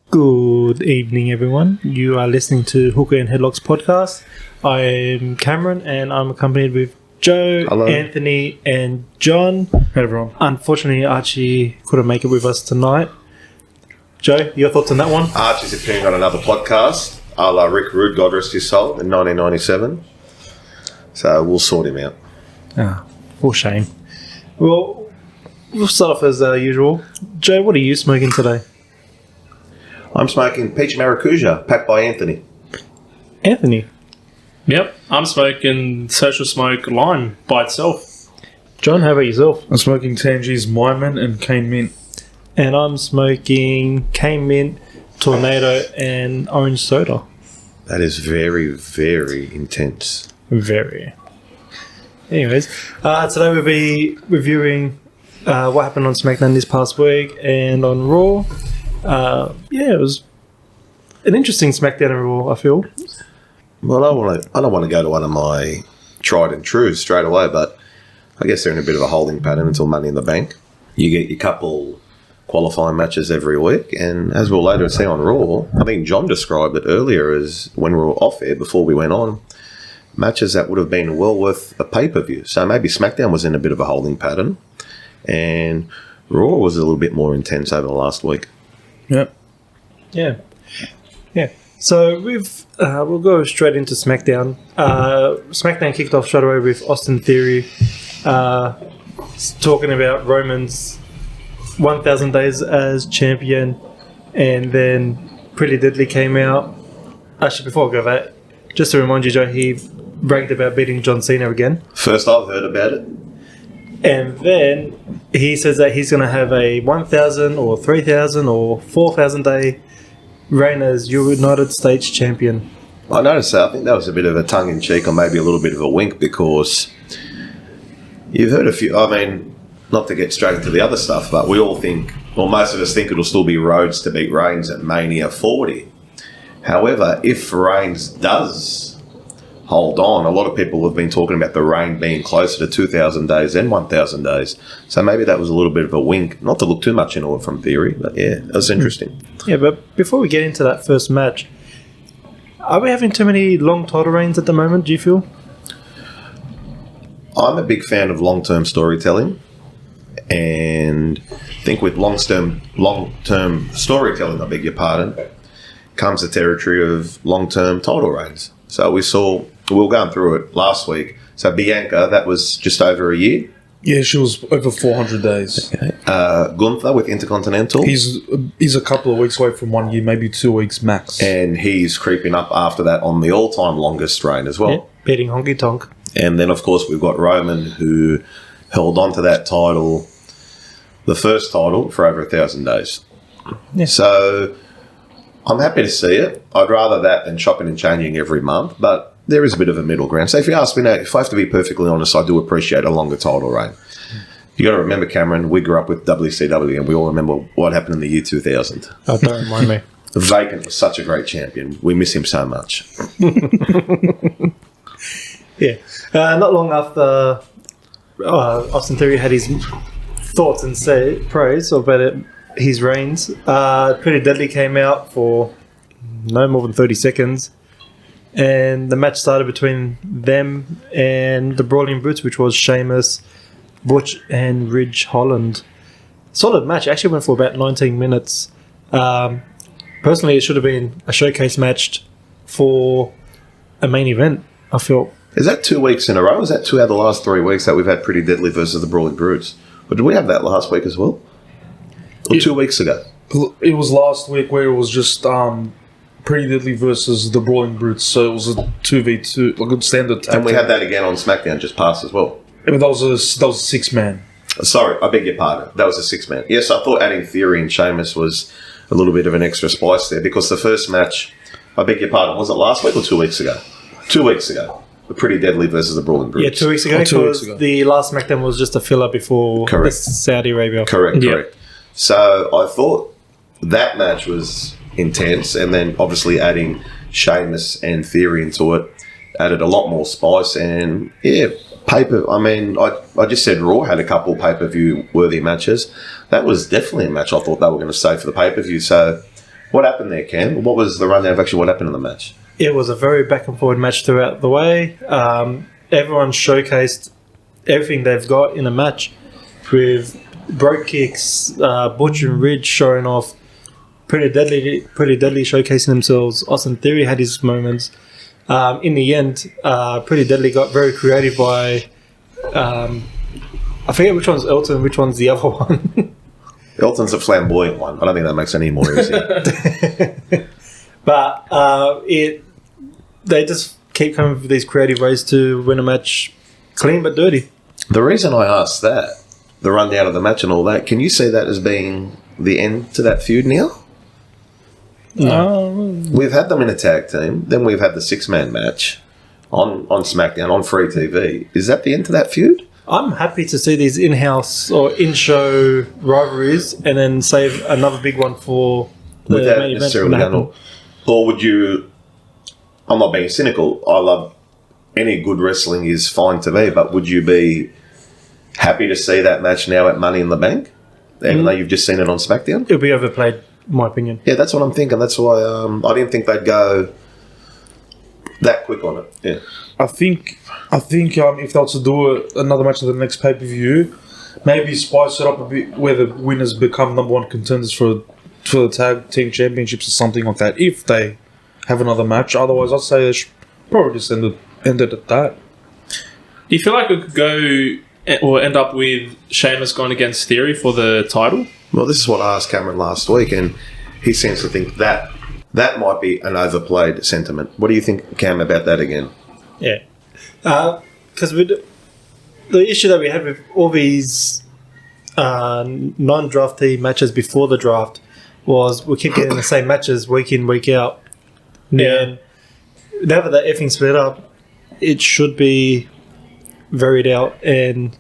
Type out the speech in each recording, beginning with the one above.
Good evening, everyone. You are listening to Hookah N Headlocks podcast. I am Cameron, and I'm accompanied with Joe, Hello. Anthony, and John. Hey everyone. Unfortunately, Archie couldn't make it with us tonight. Joe, your thoughts on that one? Archie's appearing on another podcast, a la Rick Rude, God rest his soul, in 1997. So we'll sort him out. For shame. Well, we'll start off as usual. Joe, what are you smoking today? I'm smoking Peach Maracuja, packed by Anthony. Anthony. Yep, I'm smoking Social Smoke Lime by itself. John, how about yourself? I'm smoking Tangi's Myman and Cane Mint. And I'm smoking Cane Mint, Tornado, and Orange Soda. That is very, very intense. Very. Anyways, today we'll be reviewing what happened on SmackDown this past week and on Raw. It was an interesting SmackDown and Raw, I feel. Well, I don't want to go to one of my tried and trues straight away, but I guess they're in a bit of a holding pattern until Money in the Bank. You get your couple qualifying matches every week, and as we'll later see on Raw, I think John described it earlier as when we were off air before we went on, matches that would have been well worth a pay-per-view. So maybe SmackDown was in a bit of a holding pattern, and Raw was a little bit more intense over the last week. Yep. Yeah. So we'll go straight into SmackDown. SmackDown kicked off straight away with Austin Theory talking about Roman's 1,000 days as champion, and then Pretty Deadly came out. Actually, before I go that, just to remind you, Joe, he bragged about beating John Cena again. First I've heard about it. And then he says that he's going to have a 1,000 or 3,000 or 4,000 day reign as United States champion. I noticed that. I think that was a bit of a tongue-in-cheek or maybe a little bit of a wink, because you've heard a few, I mean, not to get straight into the other stuff, but we all think, or most of us think it'll still be Rhodes to beat Reigns at Mania 40. However, if Reigns does hold on, a lot of people have been talking about the reign being closer to 2,000 days than 1,000 days. So maybe that was a little bit of a wink, not to look too much into it from Theory, but yeah, that's interesting. Yeah, but before we get into that first match, are we having too many long title reigns at the moment, do you feel? I'm a big fan of long-term storytelling, and I think with long-term storytelling, I beg your pardon, comes the territory of long-term title reigns. So we were going through it last week. So Bianca, that was just over a year. Yeah, she was over 400 days. Okay. Gunther with Intercontinental. He's a couple of weeks away from 1 year, maybe 2 weeks max. And he's creeping up after that on the all-time longest reign as well. Yeah, beating Honky Tonk. And then, of course, we've got Roman, who held on to that title, the first title, for over 1,000 days. Yeah. So I'm happy to see it. I'd rather that than chopping and changing every month, but there is a bit of a middle ground. So if you ask me now, if I have to be perfectly honest, I do appreciate a longer title reign. You got to remember, Cameron, we grew up with WCW, and we all remember what happened in the year 2000. Oh, don't remind me. Vacant was such a great champion. We miss him so much. Yeah. Not long after Austin Theory had his thoughts and praise about his reigns, Pretty Deadly came out for no more than 30 seconds. And the match started between them and the Brawling Brutes, which was Sheamus, Butch, and Ridge Holland. Solid match. It actually went for about 19 minutes. Personally, it should have been a showcase match for a main event, I feel. Is that 2 weeks in a row? Is that 2 out of the last 3 weeks that we've had Pretty Deadly versus the Brawling Brutes? Or did we have that last week as well? Or 2 weeks ago? It was last week where it was just Pretty Deadly versus the Brawling Brutes, so it was a 2v2, like a standard tag. And we had that again on SmackDown just past as well. Yeah, but that was a 6-man. Sorry, I beg your pardon. That was a 6-man. Yes, I thought adding Theory and Sheamus was a little bit of an extra spice there, because the first match, I beg your pardon, was it last week or 2 weeks ago? 2 weeks ago. The Pretty Deadly versus the Brawling Brutes. Yeah, 2 weeks ago. 2 weeks ago. The last SmackDown was just a filler before Correct. Saudi Arabia. Correct. Yeah. So I thought that match was intense, and then obviously adding Sheamus and Theory into it added a lot more spice. And yeah, I mean, I just said Raw had a couple pay-per-view worthy matches. That was definitely a match I thought they were going to save for the pay-per-view. So What happened there, Cam? What was the rundown of actually what happened in the match? It was a very back and forward match throughout the way. Everyone showcased everything they've got in a match, with broke kicks, Butcher and Ridge showing off, pretty deadly showcasing themselves. Austin Theory had his moments. In the end, Pretty Deadly got very creative by, I forget which one's Elton, which one's the other one. Elton's a flamboyant one. I don't think that makes any more easy. But they just keep coming up with these creative ways to win a match clean but dirty. The reason I asked that, the rundown of the match and all that, can you see that as being the end to that feud now? No. We've had them in a tag team, then we've had the 6-man match on Smackdown, on free TV. Is that the end to that feud? I'm happy to see these in-house or in-show rivalries and then save another big one for the Without main event. necessarily when it going happens. or would you, I'm not being cynical, I love any good wrestling is fine to me, but would you be happy to see that match now at Money in the Bank, even though you've just seen it on SmackDown? It'll be overplayed, in my opinion. Yeah, that's what I'm thinking. That's why I didn't think they'd go that quick on it. Yeah. I think if they were to do another match of the next pay-per-view, maybe spice it up a bit where the winners become number one contenders for the tag team championships or something like that, if they have another match. Otherwise, I'd say they should probably just end it at that. Do you feel like it could go or end up with Sheamus going against Theory for the title? Well, this is what I asked Cameron last week, and he seems to think that might be an overplayed sentiment. What do you think, Cam, about that again? Yeah. Because the issue that we had with all these non-draftee matches before the draft was we keep getting the same matches week in, week out. And now that everything's split up, it should be varied out and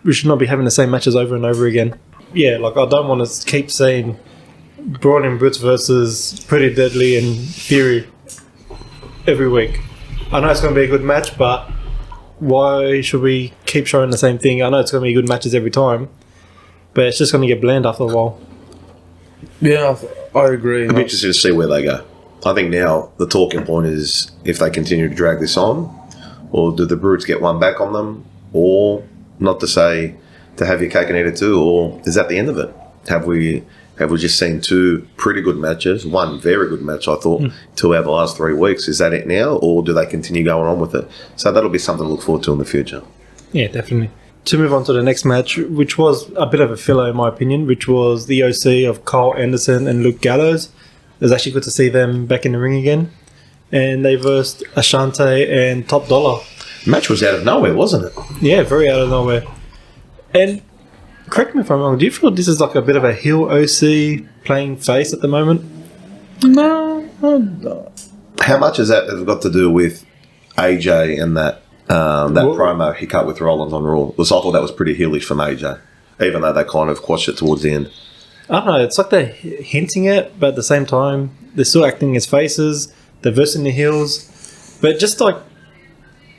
we should not be having the same matches over and over again. Yeah, like I don't want to keep saying Braun and Brutes versus Pretty Deadly and Fury every week. I know it's going to be a good match, but why should we keep showing the same thing? I know it's going to be good matches every time, but it's just going to get bland after a while. Yeah, I agree. I'm interested to see where they go. I think now the talking point is if they continue to drag this on, or do the Brutes get one back on them, or not to say to have your cake and eat it too, or is that the end of it? Have we just seen two pretty good matches, one very good match, I thought, 2 out of the last 3 weeks? Is that it now, or do they continue going on with it? So that'll be something to look forward to in the future. Yeah, definitely. To move on to the next match, which was a bit of a filler in my opinion, which was the OC of Carl Anderson and Luke Gallows. It was actually good to see them back in the ring again. And they versed Ashante and Top Dollar. The match was out of nowhere, wasn't it? Yeah, very out of nowhere. And correct me if I'm wrong, do you feel this is like a bit of a heel OC playing face at the moment? No. How much has that got to do with AJ and that promo he cut with Rollins on Raw? I thought that was pretty heelish from AJ, even though they kind of quashed it towards the end. I don't know, it's like they're hinting it, but at the same time, they're still acting as faces, they're versing the heels. But just like,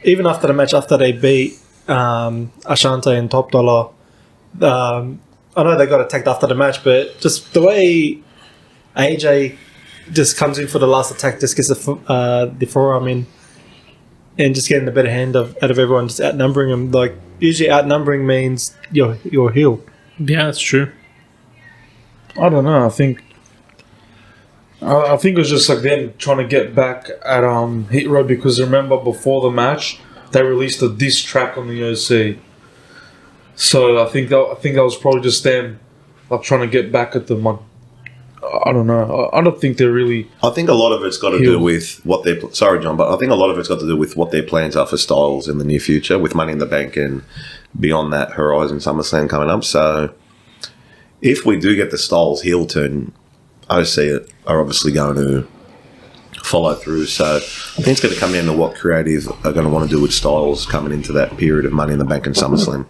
even after the match, after they beat Ashante and Top Dollar, I know they got attacked after the match, but just the way AJ just comes in for the last attack, just gets the forearm in, and just getting the better hand out of everyone, just outnumbering them. Like, usually outnumbering means you're heel. Yeah, that's true. I don't know. I think it was just like them trying to get back at Hit Row, because remember before the match they released a diss track on the OC. So I think that was probably just them like trying to get back at them. I don't know. I don't think they're really. I think a lot of it's got to do with what they're. Sorry, John, but I think a lot of it's got to do with what their plans are for Styles in the near future, with Money in the Bank and beyond that, Horizon SummerSlam coming up. So if we do get the Styles heel turn, OC are obviously going to follow through. So I think it's going to come down to what creative are going to want to do with Styles coming into that period of Money in the Bank and SummerSlam.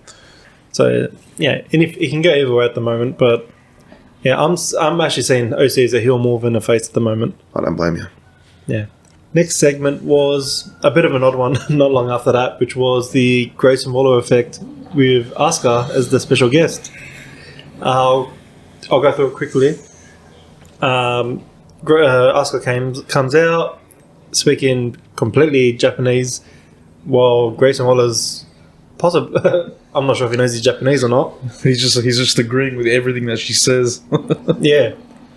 So yeah, and if it can go either way at the moment, but yeah, I'm actually seeing OC as a heel more than a face at the moment. I don't blame you. Yeah. Next segment was a bit of an odd one, not long after that, which was the Grayson Waller effect with Asuka as the special guest. I'll go through it quickly. Asuka comes out speaking completely Japanese, while Grayson Waller's possibly. I'm not sure if he knows he's Japanese or not. He's just agreeing with everything that she says. Yeah,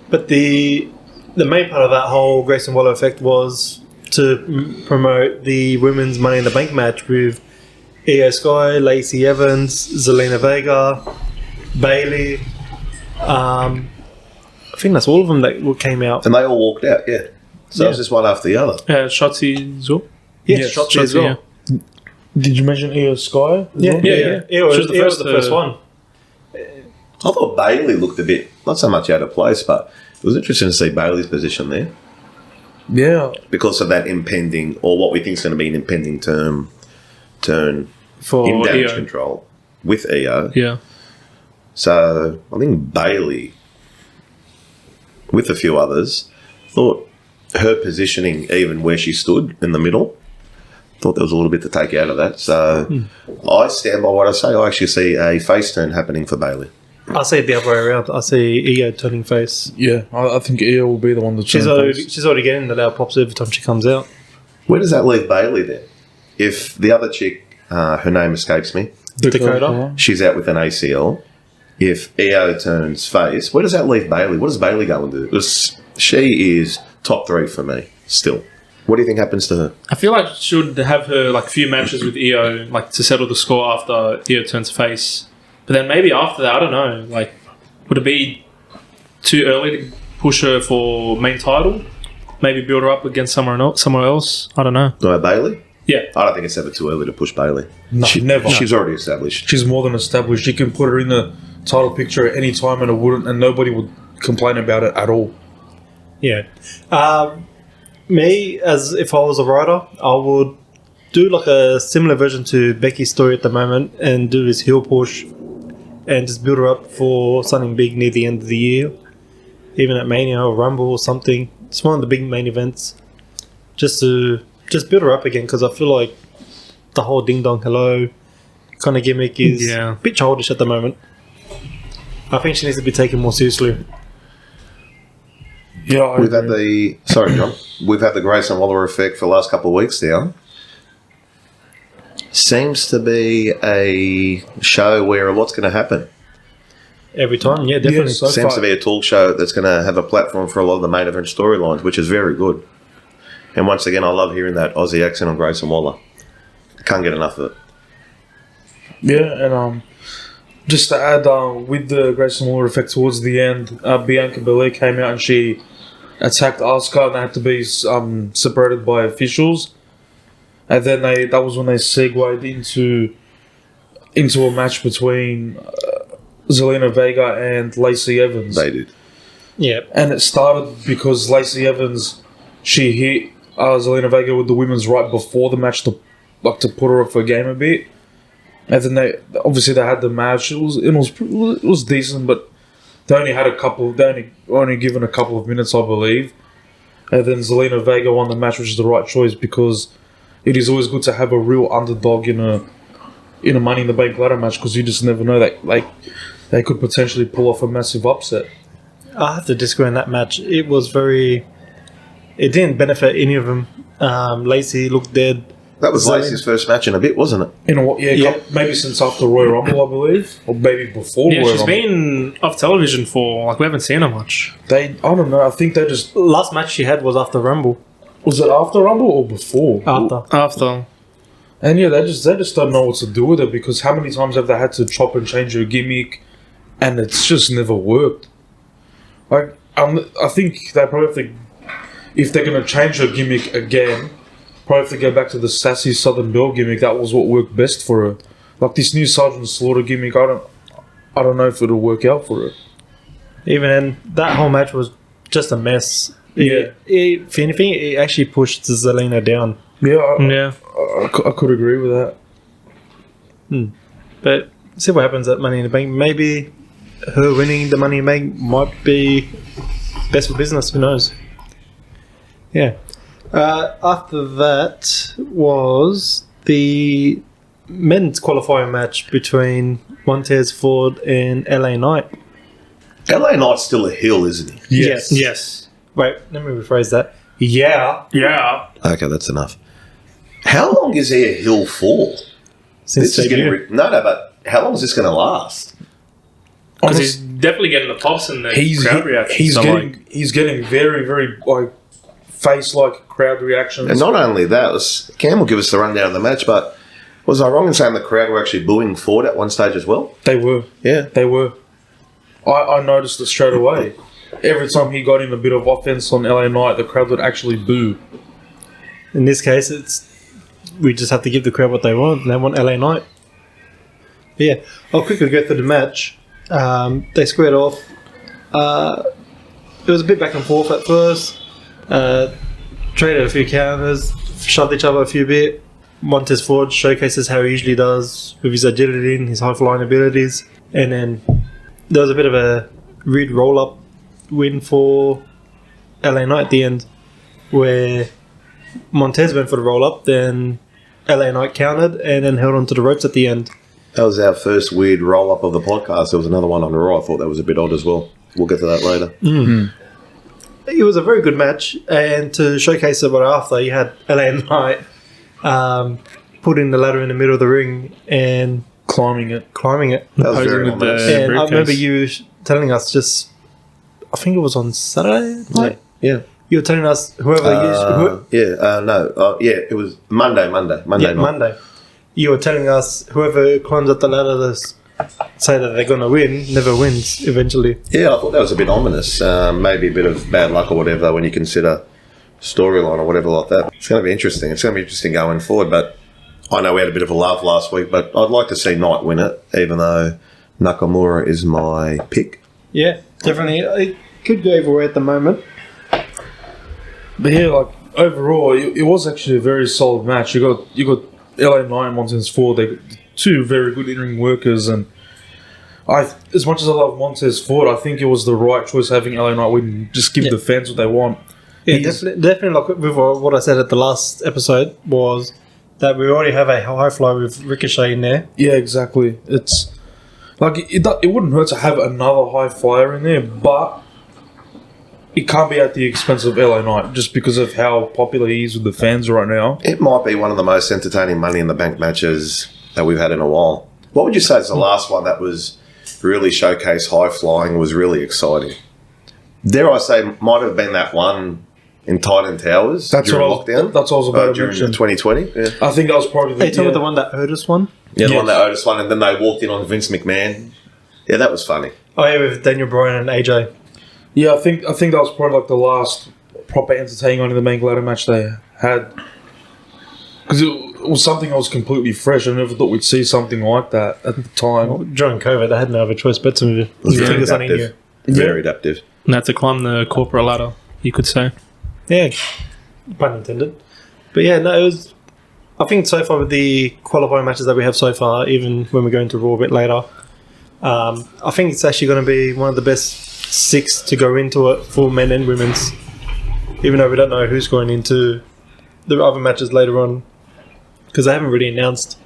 but the main part of that whole Grayson Waller effect was to promote the women's Money in the Bank match with Io Sky, Lacey Evans, Zelina Vega, Bailey. I think that's all of them that came out. And they all walked out, yeah. So it was just one after the other. Shotzi as well. Yes, Shotzi as well. Yeah. Did you mention Io Sky? Yeah. Io was the first one. I thought Bailey looked a bit, not so much out of place, but it was interesting to see Bailey's position there. Yeah. Because of that impending, or what we think is going to be an impending turn For in damage Io. control with Io. Yeah. So I think Bailey, with a few others, thought her positioning, even where she stood in the middle, thought there was a little bit to take out of that. So I stand by what I say. I actually see a face turn happening for Bailey. I see it the other way around. I see Io turning face. Yeah, I think Io will be the one that She's already getting the loud pops every time she comes out. Where does that leave Bailey then? If the other chick, her name escapes me, Dakota. she's out with an ACL. If Io turns face, where does that leave Bailey? What does Bailey go and do? Because she is top 3 for me still. What do you think happens to her? I feel like she should have her like few matches with Io, like to settle the score after Io turns face. But then maybe after that, I don't know. Like, would it be too early to push her for main title? Maybe build her up against somewhere else. I don't know. No, Bailey? Yeah. I don't think it's ever too early to push Bailey. No, never. She's already established. She's more than established. You can put her in the title picture at any time and nobody would complain about it at all. Yeah. Me, as if I was a writer, I would do like a similar version to Becky's story at the moment and do this heel push and just build her up for something big near the end of the year. Even at Mania or Rumble or something. It's one of the big main events. Just build her up again, because I feel like the whole ding dong hello kind of gimmick is a bit childish at the moment. I think she needs to be taken more seriously. Yeah, We've had the Grayson Waller effect for the last couple of weeks now. Seems to be a show where a lot's going to happen. Every time, yeah, definitely. Yeah, Seems to be a talk show that's going to have a platform for a lot of the main event storylines, which is very good. And once again, I love hearing that Aussie accent on Grayson Waller. Can't get enough of it. Yeah, and just to add, with the Grayson Waller effect towards the end, Bianca Belair came out and she attacked Asuka, and they had to be separated by officials. And then that was when they segued into a match between Zelina Vega and Lacey Evans. They did. Yeah. And it started because Lacey Evans, she hit Zelina Vega with the women's right before the match to put her off her game a bit. And then they had the match. It was decent, but they only had only given a couple of minutes, I believe. And then Zelina Vega won the match, which is the right choice, because it is always good to have a real underdog in a Money in the Bank ladder match, because you just never know that they could potentially pull off a massive upset. I have to disagree on that match. It didn't benefit any of them. Lacey looked dead. That was Lacey's first match in a bit, wasn't it? Maybe since after Royal Rumble, I believe, or maybe before. Yeah, Royal she's Rumble. been off television for we haven't seen her much. I don't know. I think they just Last match she had was after Rumble. was it after Rumble or before? After. And yeah, they just don't know what to do with it, because how many times have they had to chop and change her gimmick, and it's just never worked. Like I think they probably have to, if they're gonna change her gimmick again, probably have to go back to the sassy Southern Belle gimmick. That was what worked best for her. Like this new Sergeant Slaughter gimmick, I don't know if it'll work out for her. Even then, that whole match was just a mess. Yeah. If anything, it actually pushed Zelina down. Yeah, I could agree with that. But see what happens at Money in the Bank. Maybe her winning the Money in the Bank might be best for business. Who knows? Yeah. After that was the men's qualifying match between Montez Ford and LA Knight. LA Knight's still a heel, isn't he? Yes. Wait, let me rephrase that. Yeah. Yeah. Okay, that's enough. How long is he a heel for? Since This is getting debut. no, but how long is this going to last? Because he's definitely getting the pops and the crowd reaction. He's getting very, very like face-like crowd reactions. And not only that, Cam will give us the rundown of the match, but was I wrong in saying the crowd were actually booing Ford at one stage as well? They were. Yeah. They were. I noticed it straight away. Every time he got in a bit of offense on LA Knight, the crowd would actually boo. In this case, we just have to give the crowd what they want, and they want LA Knight. But yeah, I'll quickly go through the match. They squared off. It was a bit back and forth at first. Traded a few counters, shoved each other a few bit. Montez Ford showcases how he usually does with his agility and his high-flying abilities. And then there was a bit of a read roll-up win for LA Knight at the end, where Montez went for the roll-up, then LA Knight countered and then held onto the ropes at the end. That was our first weird roll-up of the podcast. There was another one on the Raw. I thought that was a bit odd as well. We'll get to that later. It was a very good match, and to showcase it right after, you had LA Knight putting the ladder in the middle of the ring and Climbing it. That was Posing very with the- ominous. and I briefcase. remember you telling us I think it was on Saturday night. Yeah. You were telling us it was Monday night. Monday. You were telling us whoever climbs up the ladder to say that they're going to win never wins eventually. Yeah, I thought that was a bit ominous. Maybe a bit of bad luck or whatever when you consider storyline or whatever like that. It's going to be interesting. It's going to be interesting going forward, but I know we had a bit of a laugh last week, but I'd like to see Knight win it, even though Nakamura is my pick. Yeah, definitely. It could go either way at the moment. But yeah, like overall, it was actually a very solid match. You got LA Knight and Montez Ford. They got two very good in-ring workers, and as much as I love Montez Ford, I think it was the right choice having LA Knight win. Just give the fans what they want. Yeah, definitely. Like with what I said at the last episode was that we already have a high fly with Ricochet in there. Yeah, exactly. It's like it wouldn't hurt to have another high flyer in there, but it can't be at the expense of LA Knight just because of how popular he is with the fans right now. It might be one of the most entertaining Money in the Bank matches that we've had in a while. What would you say is the last one that was really showcased high flying, was really exciting? Dare I say, might have been that one in Titan Towers during lockdown? That's what I was about to during mention. 2020. Yeah. I think that was probably Are you talking about the one that Otis won? Yeah, the Yes. one that Otis won, and then they walked in on Vince McMahon. Yeah, that was funny. Oh yeah, with Daniel Bryan and AJ. Yeah, I think that was probably like the last proper entertaining one in the main ladder match they had. Because it was something that was completely fresh. I never thought we'd see something like that at the time. During COVID, they had no other choice but to It was very figure something new. adaptive. Very adaptive. And had to climb the corporate ladder, you could say. Yeah, pun intended. But yeah, no, it was. I think so far with the qualifying matches that we have so far, even when we go into Raw a bit later, I think it's actually going to be one of the best 6 to go into it for men and women's. Even though we don't know who's going into the other matches later on, because they haven't really announced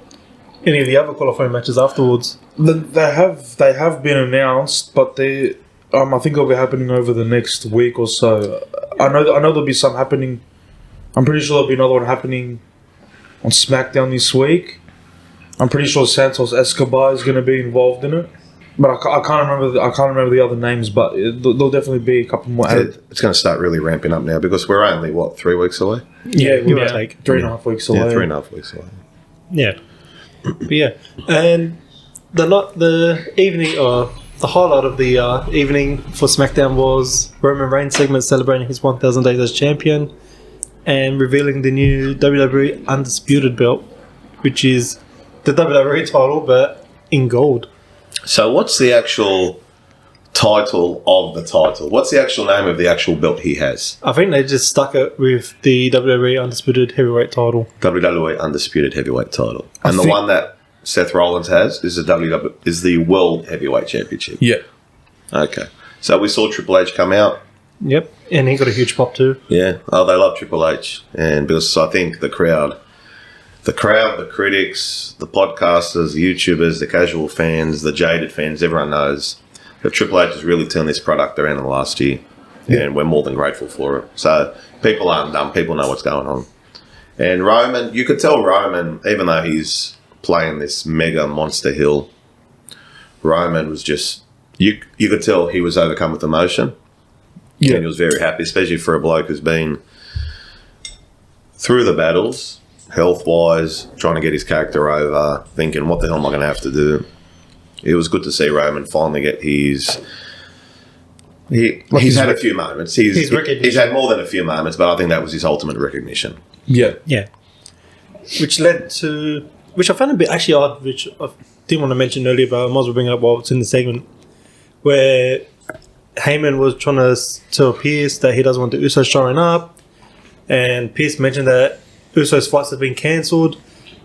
any of the other qualifying matches afterwards. They have been announced, but they I think they'll be happening over the next week or so. I know there'll be some happening. I'm pretty sure there'll be another one happening on SmackDown this week. I'm pretty sure Santos Escobar is going to be involved in it, but I can't remember the other names. But there'll definitely be a couple more added. It's going to start really ramping up now because we're only, 3 weeks away? Yeah, give or yeah, take. 3.5 weeks away. Yeah, 3.5 weeks away. Yeah, but yeah, and the evening or the highlight of the evening for SmackDown was Roman Reigns' segment celebrating his 1,000 days as champion and revealing the new WWE Undisputed belt, which is the WWE title but in gold. So what's the actual title of the title? What's the actual name of the actual belt he has? I think they just stuck it with the WWE Undisputed Heavyweight title. WWE Undisputed Heavyweight title. And the think- one that Seth Rollins has is the World Heavyweight Championship. Yeah. Okay. So we saw Triple H come out. Yep, and he got a huge pop too. Yeah. Oh, they love Triple H. And because I think the crowd, the critics, the podcasters, the YouTubers, the casual fans, the jaded fans, everyone knows that Triple H has really turned this product around in the last year. and we're more than grateful for it. So people aren't dumb. People know what's going on. And Roman, you could tell Roman, even though he's playing this mega monster heel, Roman was just, you could tell he was overcome with emotion. Yeah. And he was very happy, especially for a bloke who's been through the battles, health-wise, trying to get his character over, thinking, what the hell am I going to have to do? It was good to see Roman finally get his... He's had a few moments. He's had more than a few moments, but I think that was his ultimate recognition. Yeah. Yeah. Which led to... Which I found a bit actually odd, which I didn't want to mention earlier, but I might as well bring it up while it's in the segment, where Heyman was trying to tell Pierce that he doesn't want the Usos showing up, and Pierce mentioned that Usos fights have been cancelled,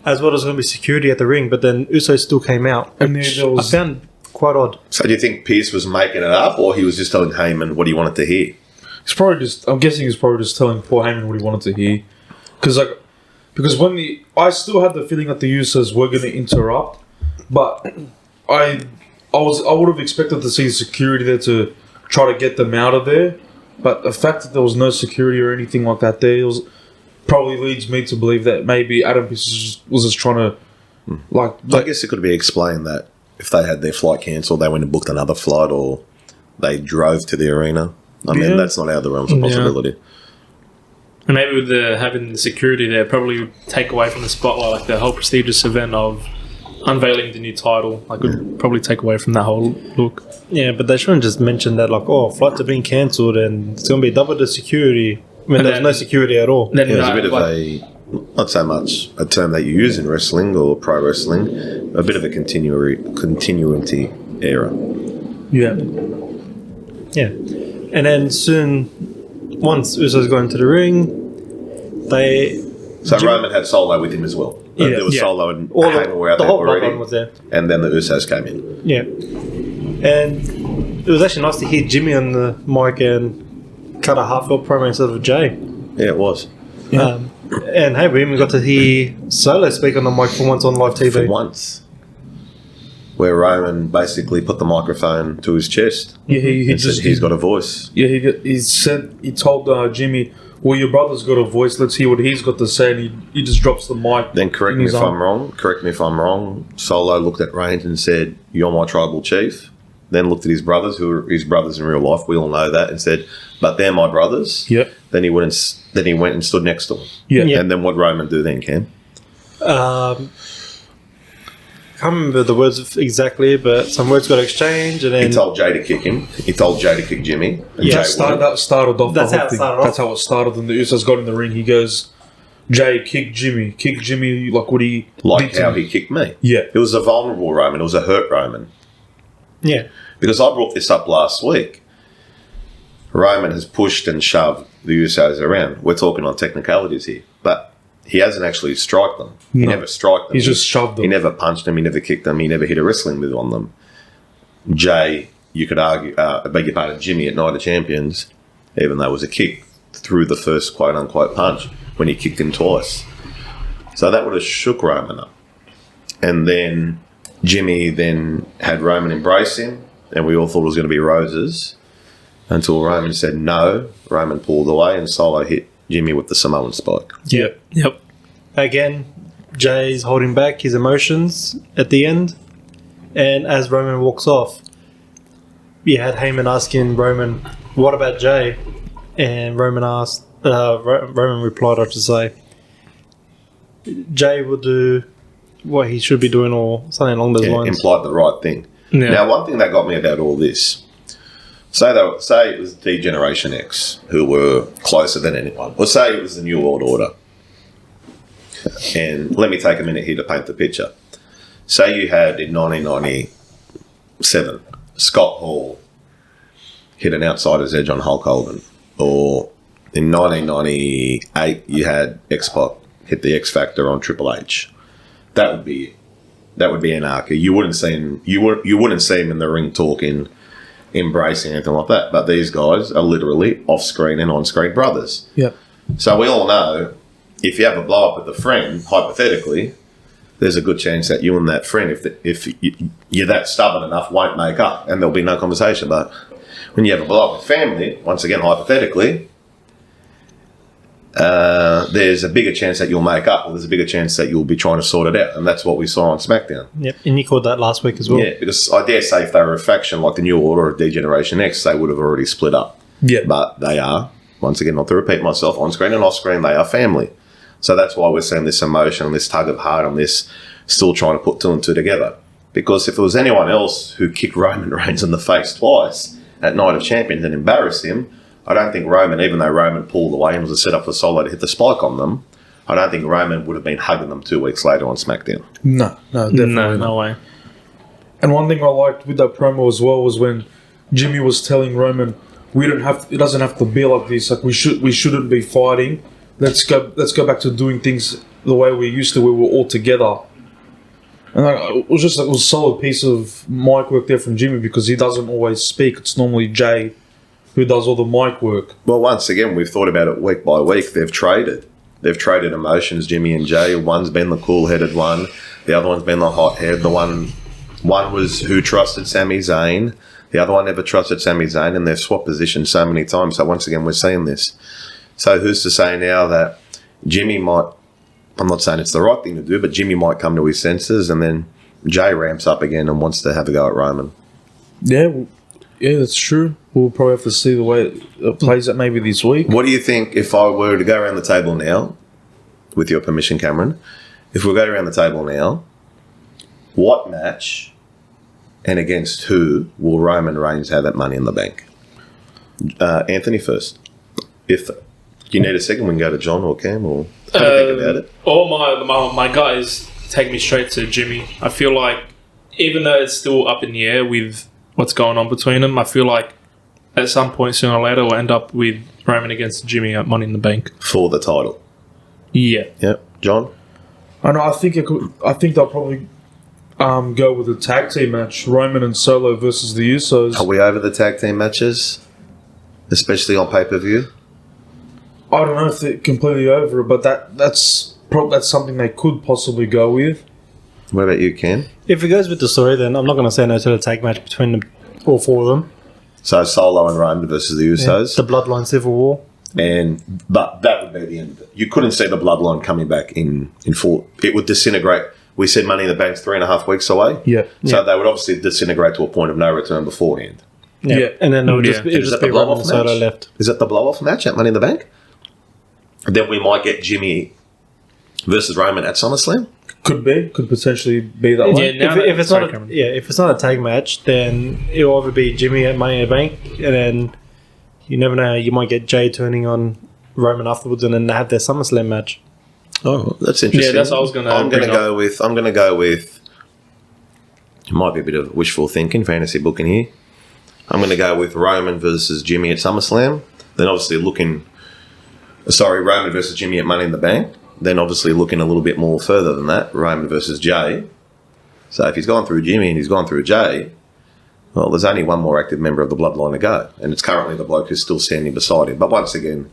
as well as going to be security at the ring, but then Usos still came out, And which there was- I found quite odd. So do you think Pierce was making it up, or he was just telling Heyman what he wanted to hear? He's probably just. I'm guessing he's probably just telling poor Heyman what he wanted to hear, because I still had the feeling that the Usos were going to interrupt, but I would have expected to see security there to try to get them out of there, but the fact that there was no security or anything like that there probably leads me to believe that maybe Adam Pearce was just trying to I guess it could be explained that if they had their flight cancelled, they went and booked another flight, or they drove to the arena. I mean, that's not out of the realms of possibility. And maybe with having the security there, probably would take away from the spotlight, like the whole prestigious event of unveiling the new title. Like, would probably take away from that whole look. Yeah, but they shouldn't just mention that, like, oh, flights are being cancelled and it's going to be double the security. I mean, there's no security at all. Then There's a bit of not so much a term that you use in wrestling or pro wrestling, a bit of a continuity error. Yeah. Yeah. And then soon, once Usos got into the ring, Roman had Solo with him as well. Yeah, There was yeah. Solo and all Heyman were out the there whole already. bloodline was there. And then the Usos came in. Yeah. And it was actually nice to hear Jimmy on the mic and cut a heartfelt promo instead of Jay. Yeah, it was. And hey, we even got to hear Solo speak on the mic for once on live TV. For once. Where Roman basically put the microphone to his chest. Yeah, he and just said he's got a voice. Yeah, he told Jimmy, well, your brother's got a voice, let's hear what he's got to say, and he just drops the mic. Then correct in me his if arm. I'm wrong. Solo looked at Reigns and said, "You're my tribal chief." Then looked at his brothers, who are his brothers in real life. We all know that, and said, "But they're my brothers." Yep. Then he went and stood next to him. Yeah. Yeah. And then what Roman do then, Cam? Can't remember the words exactly, but some words got exchanged, and He then told Jay to kick him. He told Jay to kick Jimmy. And Yeah, Jay wouldn't. That started off That's the how whole it thing. started off. That's how it started. And the Usos got in the ring. He goes, Jay, kick Jimmy, like what he Like did how to he kicked me. Yeah. It was a vulnerable Roman. It was a hurt Roman. yeah, Because I brought this up last week. Roman has pushed and shoved the Usos around. We're talking on technicalities here. But he hasn't actually struck them. He No. never struck them. He's just shoved them. He never punched them. He never kicked them. He never hit a wrestling move on them. Jay, you could argue, beg your pardon, Jimmy at Night of Champions, even though it was a kick through the first quote-unquote punch when he kicked him twice. So that would have shook Roman up. And then Jimmy then had Roman embrace him, and we all thought it was going to be roses until Roman said no. Roman pulled away, and Solo hit Jimmy with the Samoan spike. Yep. Yep. again, Jay's holding back his emotions at the end, and as Roman walks off, you had Heyman asking Roman, "What about Jay?" And Roman asked, Roman replied, I should say, Jay will do what he should be doing, or something along those lines. Implied the right thing. Yeah. Now, one thing that got me about all this, say it was D Generation X who were closer than anyone, or say it was the New World Order. And let me take a minute here to paint the picture. Say you had in 1997, Scott Hall hit an outsider's edge on Hulk Hogan, or in 1998 you had X-Pac hit the X Factor on Triple H. That would be anarchy. You wouldn't see him in the ring talking, embracing, anything like that. But these guys are literally off-screen and on-screen brothers. Yep. So we all know if you have a blow up with a friend, hypothetically, there's a good chance that you and that friend, if you're that stubborn enough, won't make up, and there'll be no conversation. But when you have a blow up with family, once again, hypothetically, there's a bigger chance that you'll make up, or there's a bigger chance that you'll be trying to sort it out. And that's what we saw on SmackDown. Yep, and you called that last week as well. Yeah, because I dare say if they were a faction like the New Order or D-Generation X, they would have already split up. Yeah. But they are, once again, not to repeat myself, on screen and off screen, they are family. So that's why we're seeing this emotion and this tug of heart and this still trying to put two and two together. Because if it was anyone else who kicked Roman Reigns in the face twice at Night of Champions and embarrassed him, I don't think Roman, even though Roman pulled away and was a setup for Solo to hit the spike on them, I don't think Roman would have been hugging them 2 weeks later on SmackDown. No, definitely No not. way. And one thing I liked with that promo as well was when Jimmy was telling Roman, it doesn't have to be like this. Like we shouldn't be fighting. Let's go back to doing things the way we used to. We were all together. And it was just a solid piece of mic work there from Jimmy because he doesn't always speak. It's normally Jay who does all the mic work. Well, once again, we've thought about it week by week. They've traded emotions, Jimmy and Jay. One's been the cool-headed one. The other one's been the hot-head. One was who trusted Sami Zayn. The other one never trusted Sami Zayn, and they've swapped positions so many times. So once again, we're seeing this. So who's to say now that Jimmy might, I'm not saying it's the right thing to do, but Jimmy might come to his senses and then Jay ramps up again and wants to have a go at Roman. Yeah, that's true. We'll probably have to see the way it plays out maybe this week. What do you think if I were to go around the table now, with your permission, Cameron, if we go around the table now, what match and against who will Roman Reigns have that Money in the Bank? Anthony first. If you need a second, we can go to John or Cam or have a think about it. All my guys take me straight to Jimmy. I feel like even though it's still up in the air with what's going on between them, I feel like at some point sooner or later we'll end up with Roman against Jimmy at Money in the Bank. For the title. Yeah. Yep. John? I know. I think they'll probably go with a tag team match: Roman and Solo versus the Usos. Are we over the tag team matches? Especially on pay-per-view? I don't know if they're completely over it, but that's something they could possibly go with. What about you, Cam? If it goes with the story, then I'm not going to say no to the tag match between all four of them. So Solo and Roman versus the Usos. The Bloodline Civil War. But that would be the end of it. You couldn't see the Bloodline coming back in full. It would disintegrate. We said Money in the Bank's 3.5 weeks away. Yeah. So they would obviously disintegrate to a point of no return beforehand. Yeah. And then it'll Is just that be the Roman blow-off and Solo match? left. Is that the blow-off match at Money in the Bank? Then we might get Jimmy versus Roman at SummerSlam. Could potentially be that way. Yeah, If it's not a tag match, then it'll either be Jimmy at Money in the Bank, and then you never know, you might get Jay turning on Roman afterwards, and then they have their SummerSlam match. Oh, that's interesting. Yeah, that's what I was going to I'm going to go with. It might be a bit of wishful thinking, fantasy booking here. I'm going to go with Roman versus Jimmy at SummerSlam. Then obviously Roman versus Jimmy at Money in the Bank. Then obviously looking a little bit more further than that, Roman versus Jay. So if he's gone through Jimmy and he's gone through Jay, well, there's only one more active member of the Bloodline to go. And it's currently the bloke who's still standing beside him. But once again,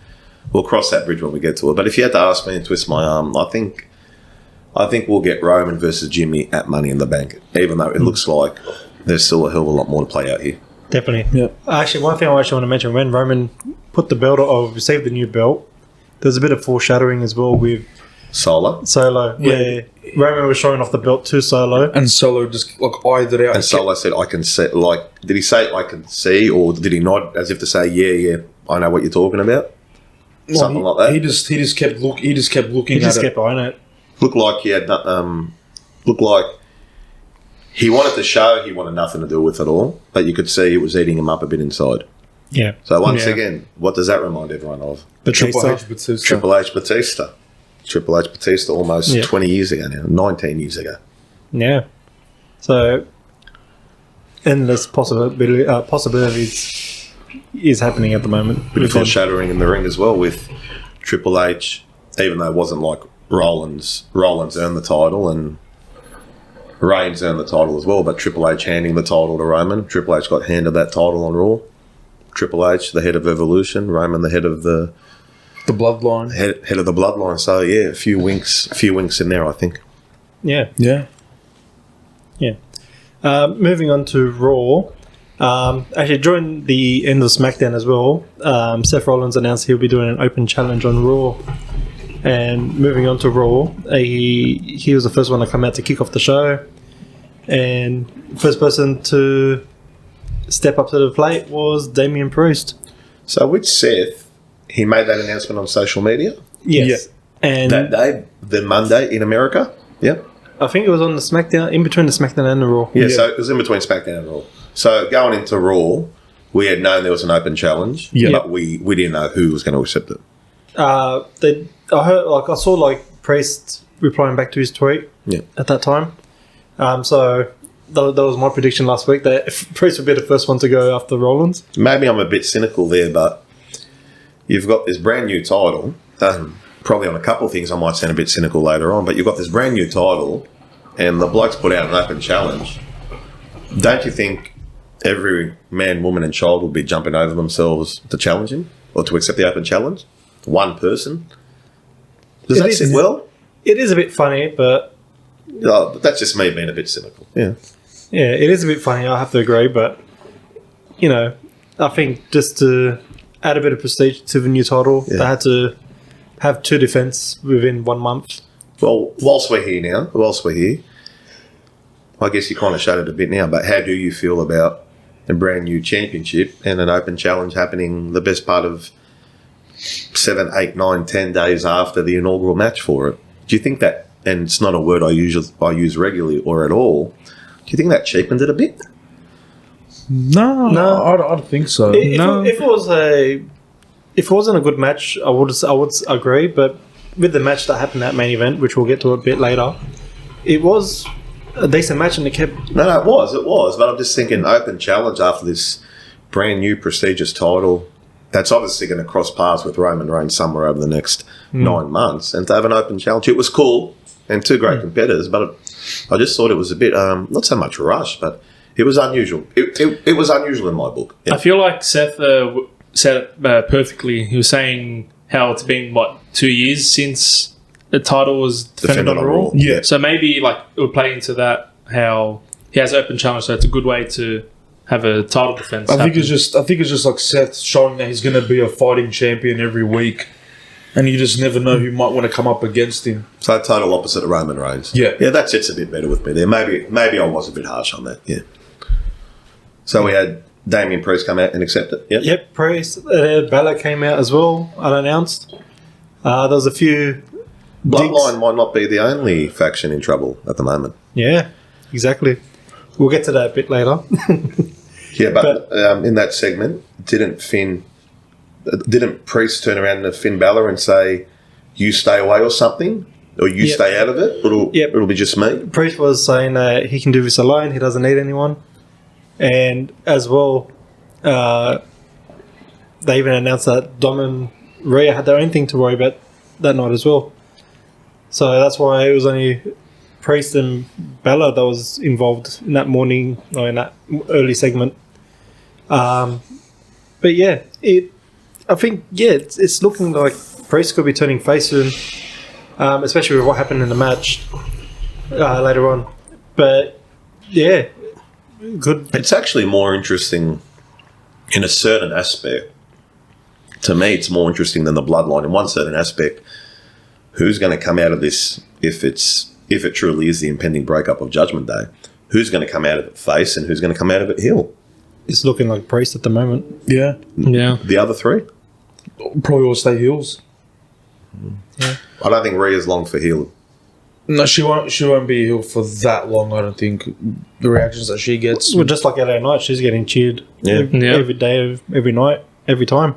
we'll cross that bridge when we get to it. But if you had to ask me and twist my arm, I think we'll get Roman versus Jimmy at Money in the Bank, even though it looks like there's still a hell of a lot more to play out here. Definitely. Yeah. Actually, one thing I actually want to mention, when Roman put the belt or received the new belt, there's a bit of foreshadowing as well with Solo. where Roman was showing off the belt to Solo. And Solo just eyed it out. And Solo said, I can see, did he say, I can see, or did he nod as if to say, yeah, I know what you're talking about? Something like that. He just kept looking. He just kept looking. He just at kept eyeing it. Looked like he had, looked like he wanted to show he wanted nothing to do with it all, but you could see it was eating him up a bit inside. Yeah. So once again, what does that remind everyone of? Triple Batista. H Batista. Triple H Batista almost 20 years ago now, 19 years ago. Yeah. So, endless possibilities is happening at the moment. Bit of foreshadowing in the ring as well with Triple H, even though it wasn't like Rollins earned the title and Reigns earned the title as well, but Triple H handing the title to Roman. Triple H got handed that title on Raw. Triple H, the head of Evolution. Roman, the head of the Bloodline. Head of the Bloodline. So yeah, a few winks in there, I think. Yeah. Yeah. Yeah. Moving on to Raw. Actually, during the end of SmackDown as well, Seth Rollins announced he'll be doing an open challenge on Raw. And moving on to Raw, he was the first one to come out to kick off the show. And first person to step up to the plate was Damian Priest. So with Seth, he made that announcement on social media Yes. And that day, the Monday in America. Yep. I think it was on the SmackDown, in between the SmackDown and the Raw. Yeah, so it was in between SmackDown and Raw. So going into Raw, we had known there was an open challenge, but we didn't know who was going to accept it. I saw Priest replying back to his tweet at that time. So that was my prediction last week that Priest would be the first one to go after Rollins. Maybe I'm a bit cynical there, but you've got this brand new title. Probably on a couple of things I might sound a bit cynical later on, but you've got this brand new title and the bloke's put out an open challenge. Don't you think every man, woman and child would be jumping over themselves to challenge him or to accept the open challenge? One person? Does that sit well? It is a bit funny, but that's just me being a bit cynical. Yeah. Yeah, it is a bit funny, I have to agree, but I think just to add a bit of prestige to the new title, they had to have 2 defense within 1 month. Well, whilst we're here, I guess you kind of showed it a bit now, but how do you feel about a brand new championship and an open challenge happening the best part of 7, 8, 9, 10 days after the inaugural match for it? Do you think that, and it's not a word I use regularly or at all, do you think that cheapened it a bit? No, I don't think so. If it wasn't a good match, I would agree. But with the match that happened at main event, which we'll get to a bit later, it was a decent match, and it kept. No, it was. But I'm just thinking, open challenge after this brand new prestigious title, that's obviously going to cross paths with Roman Reigns somewhere over the next 9 months, and to have an open challenge, it was cool and 2 great competitors. But I just thought it was a bit not so much rush, but it was unusual. It was unusual in my book. Yeah. I feel like Seth said it perfectly. He was saying how it's been 2 years since the title was defended on Raw. Yeah. So maybe it would play into that, how he has open challenge, so it's a good way to have a title defense. I think it's just like Seth showing that he's going to be a fighting champion every week, and you just never know who might want to come up against him. So total opposite of Roman Reigns. Yeah, that sits a bit better with me there. Maybe I was a bit harsh on that. Yeah. So we had Damian Priest come out and accept it. Yep, Priest. Balor came out as well, unannounced. There was a few. Bloodline might not be the only faction in trouble at the moment. Yeah, exactly. We'll get to that a bit later. Yeah, but in that segment, didn't Priest turn around to Finn Balor and say, "You stay away" or something, or "You stay out of it"? It'll be just me. Priest was saying that he can do this alone. He doesn't need anyone. And as well, they even announced that Dom and Rhea had their own thing to worry about that night as well. So that's why it was only Priest and Bella that was involved in that morning, or in that early segment. But yeah, it's looking like Priest could be turning face soon, especially with what happened in the match later on. But yeah. Good. It's actually more interesting in a certain aspect. To me, it's more interesting than the bloodline in one certain aspect. Who's going to come out of this if it truly is the impending breakup of Judgment Day? Who's going to come out of it face and who's going to come out of it heel? It's looking like Priest at the moment. Yeah. The other 3? Probably all stay heels. Yeah. I don't think Rhea's long for heel. No, she won't be heel for that long. I don't think the reactions that she gets. Well, just like LA Knight, she's getting cheered every day, every night, every time.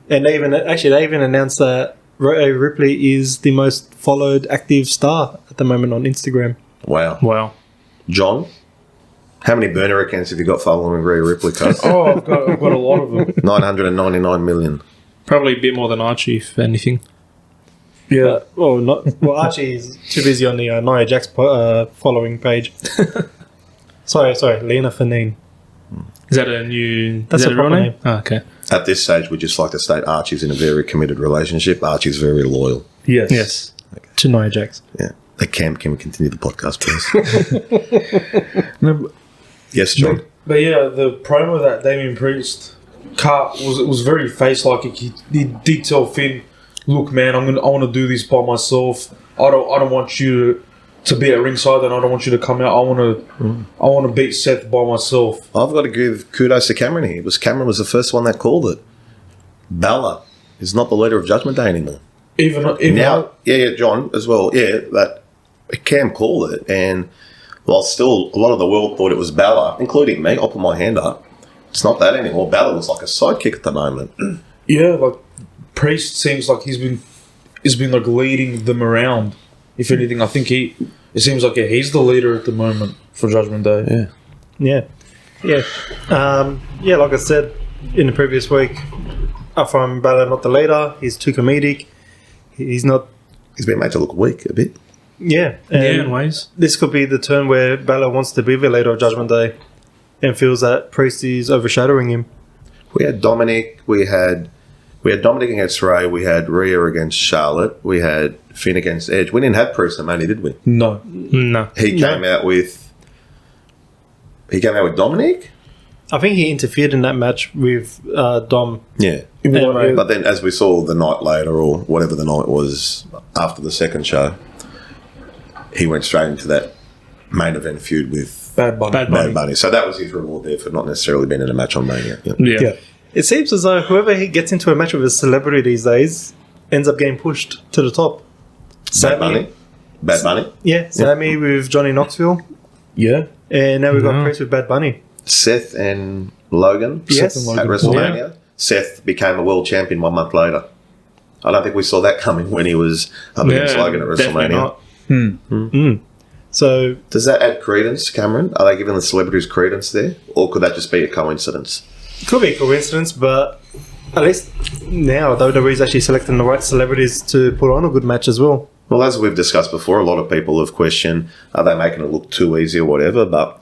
And they even announced that Rhea Ripley is the most followed active star at the moment on Instagram. Wow. John, how many burner accounts have you got following Rhea Ripley? Oh, I've got a lot of them. 999 million. Probably a bit more than Archie, if anything. Yeah. Archie is too busy on the Nia Jax following page. Sorry, Lena Fanine. Is that a new... That's a proper name. Oh, okay. At this stage, we'd just like to state Archie's in a very committed relationship. Archie's very loyal. Yes. Okay. To Nia Jax. Yeah. Can we continue the podcast, please? No, Yes, John. But yeah, the promo that Damien Priest cut was very face-like. He did tell Finn, "Look, man, I want to do this by myself. I don't want you to be at ringside, and I don't want you to come out. I want to beat Seth by myself." I've got to give kudos to Cameron here. Cameron was the first one that called it. Balor is not the leader of Judgment Day anymore. Even Now, yeah, John as well. Yeah, that Cam called it, and while still a lot of the world thought it was Balor, including me, I'll put my hand up. It's not that anymore. Balor looks like a sidekick at the moment. yeah, like Priest seems like he's been like leading them around. If anything, I think it seems like he's the leader at the moment for Judgment Day. Yeah. Like I said in the previous week, I find Balor not the leader. He's too comedic. He's not. He's been made to look weak a bit. Yeah. in ways. This could be the turn where Balor wants to be the leader of Judgment Day and feels that Priest is overshadowing him. We had Dominic. We had Dominic against Ray. We had Rhea against Charlotte. We had Finn against Edge. We didn't have Priest and Money, did we? No. He came out with Dominic. I think he interfered in that match with Dom. Yeah. Anyway. But then, as we saw the night later, or whatever the night was after the second show, he went straight into that main event feud with Bad Bunny. Bad Bunny. So that was his reward there for not necessarily being in a match on Mania. Yeah. Yeah. It seems as though whoever he gets into a match with a celebrity these days ends up getting pushed to the top. Bad Bunny. Yeah, Sammy with Johnny Knoxville. Yeah. And now we've got Priest with Bad Bunny. Seth and Logan. Yes. Seth and At Logan. WrestleMania. Yeah. Seth became a world champion 1 month later. I don't think we saw that coming when he was up against Logan at definitely WrestleMania. not. So Does that add credence, Cameron? Are they giving the celebrities credence there? Or could that just be a coincidence? it could be a coincidence, but at least now WWE is actually selecting the right celebrities to put on a good match as well. Well, as we've discussed before, a lot of people have questioned, are they making it look too easy or whatever? But